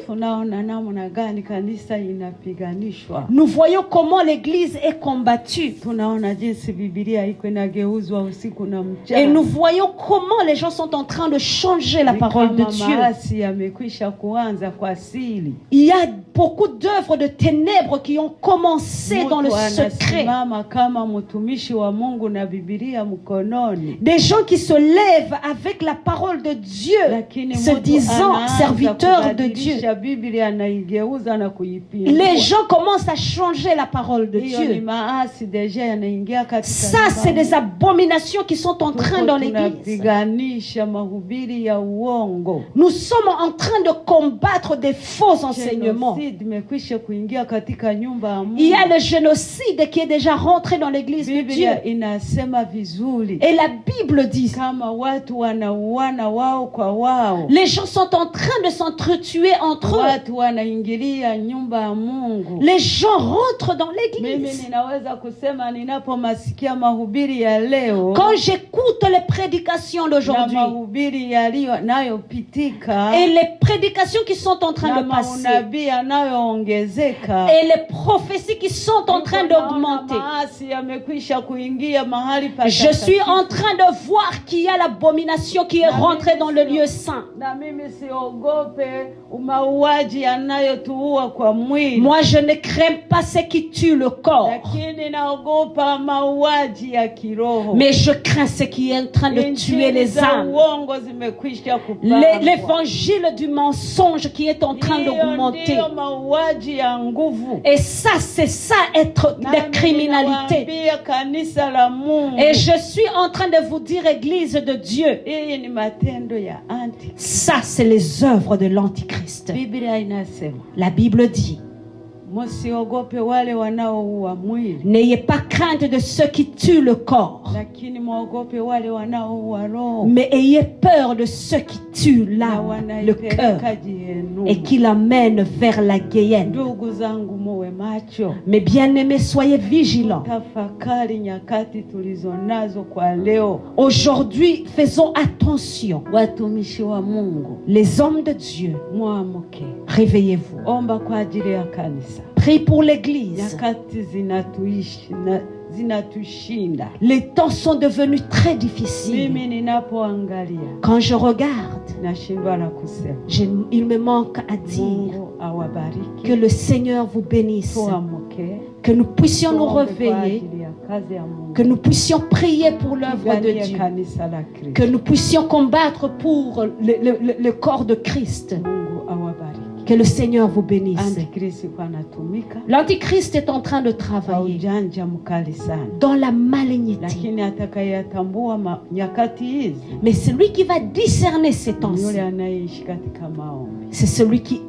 Nous voyons comment l'Église est combattue. Et nous voyons comment moment les gens sont en train de changer la parole de Dieu. maasi yamekwisha kuanza kwa siri. Il y a beaucoup d'œuvres de ténèbres qui ont commencé dans le secret. Anasimama kama mtumishi wa Mungu na Biblia mkononi. Des gens qui se lèvent avec la parole de Dieu, se disant serviteurs de Dieu. Biblia anaigeuza na kuipindua. Les gens commencent à changer la parole de Hiyo ni Dieu. maasi deja yanaingia katika Ça, c'est des abominations qui sont en train dans l'église. Tunapiganisha mahubiri ya uongo. Nous sommes en train de combattre des faux enseignements. Genocide imekwisha kuingia katika nyumba ya Mungu. Il y a le génocide qui est déjà rentré dans l'église de Dieu. Biblia inasema vizuri. Et la Bible dit, Kama watu wanauana wao kwa wao. les gens sont en train de s'entretuer entre eux. Watu wanaingilia nyumba ya Mungu. Les gens rentrent dans Mimi l'église. ninaweza kusema ninapomasikia mahubiri ya leo Quand j'écoute les prédications na d'aujourd'hui mahubiri yanayopitika et les prédications qui sont en train na de passer maunabii yanayoongezeka et les prophéties qui sont en train d'augmenter, maasi yamekwisha kuingia mahali pa je suis en train de voir qu'il y a l'abomination qui est rentrée dans le lieu saint. na mimi siogope mauaji yanayotuua kwa mwili. Moi, je ne crains pas ce qui tue le corps, Lakini naogopa mauaji ya kiroho. mais je crains ce qui est en train de tuer les za âmes. uongo zimekwisha kupangwa. L'évangile du mensonge qui est en train Hiyo d'augmenter. ndiyo mauaji ya nguvu. Et ça, c'est ça être Nami des criminalités. ninawaambia kanisa la Mungu, Et je suis en train de vous dire, Église de Dieu, hii ni matendo ya anti. ça, c'est les œuvres de l'Antichrist. Biblia inasema La Bible dit, msiogope wale wanaoua mwili, n'ayez pas crainte de ceux qui tuent le corps, lakini mwogope wale wanaoua roho mais ayez peur de ceux qui tuent na l'âme, le cœur, wanaipeleka jehanamu. et qui l'amènent vers la guéhenne. Ndugu zangu, muwe macho, Mes bien-aimés, soyez vigilants. tafakari nyakati tulizonazo kwa leo. Aujourd'hui, faisons attention. Watumishi wa Mungu, Les hommes de Dieu, mwamuke, réveillez-vous. omba kwa ajili ya kanisa. Prie pour l'Église. Nyakati zinatushinda. Les temps sont devenus très difficiles. Mimi ninapoangalia Quand je regarde, nashindwa la kusema. il me manque à dire Mungu awabariki. que le Seigneur vous bénisse, Tuamuke, que nous puissions nous tuombe kwa réveiller, ajili ya kazi ya Mungu. que nous puissions prier pour l'œuvre de Tupiganie Dieu, kanisa la Kristo. que nous puissions combattre pour le corps de Christ. Mungu awabariki. Que le Seigneur vous bénisse. Antikristo kwa anatumika L'Antichrist est en train de kwa travailler ujanja mkali sana, dans la malignité. lakini atakayatambua nyakati hizi Mais celui qui va discerner ces ni temps-ci, yule anayeishi katika maombi. c'est celui qui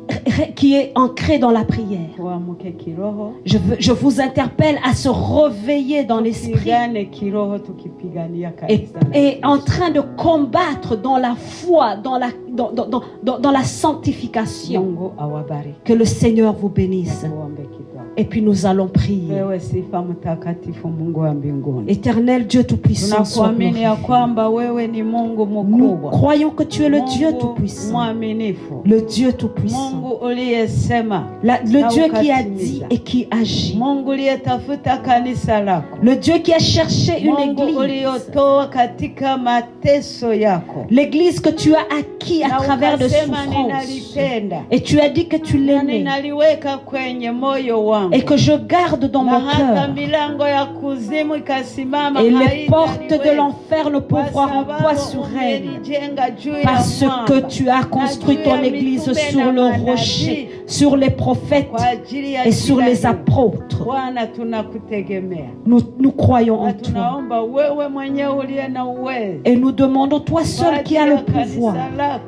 est ancré dans la prière. Tuamuke kiroho, Je vous interpelle à se réveiller dans l'esprit tupigane kiroho tukipigania et, kanisa la et en Kristo. train de combattre dans la foi, dans la sanctification. Mungu awabariki. Que le Seigneur vous bénisse. Tuombe kidogo. Et puis nous allons prier. Wewe sifa mtakatifu, Mungu wa mbinguni, Éternel Dieu Tout-Puissant, sois tunakuamini ya glorifié. kwamba wewe ni Mungu Nous mkubwa, croyons que tu es le Dieu Mungu Tout-Puissant. mwaminifu, Le Dieu Tout-Puissant. Mungu uliyesema, Le na Dieu qui a ukatimiza. dit et qui agit. Mungu uliyetafuta kanisa lako, Le Dieu qui a cherché une Mungu église. uliotoa katika mateso yako, L'église que tu as acquis à na travers de ukasema souffrances. ninalipenda Et tu as dit que tu na l'aimais. ninaliweka kwenye moyo wangu, Et que je garde dans na mon hata cœur. milango ya kuzimu ikasimama Et les haitaniweza, portes de l'enfer ne kwa pourront pas sababu sur elle. umelijenga juu ya Parce mwamba, que tu as construit na juu ya ton église mitume sur na le manabii, rocher, sur les prophètes kwa ajili ya et sur jina les hili. apôtres. Bwana, tunakutegemea Nous croyons en na toi. tunaomba wewe mwenyewe uliye na uwezo, Et nous demandons, toi seul qui as le pouvoir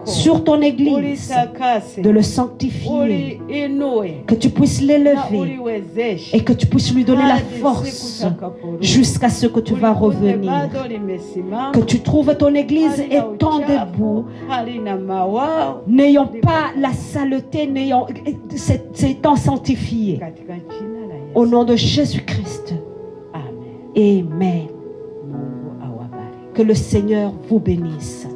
sur ton église, ulitakase, de le sanctifier, uliinue que tu puisses na l'élever uliwezeshe et que tu puisses lui donner la hadi siku force utakaporudi. jusqu'à ce que tu vas Ulikute revenir. bado limesimama, Que tu trouves ton église halina étant uchafu, debout, halina mawao, n'ayant pas la saleté, s'étant sanctifié. katika jina la Yesu. Au nom de Jésus-Christ. Amen. Amen. Mungu awabariki. Que le Seigneur vous bénisse.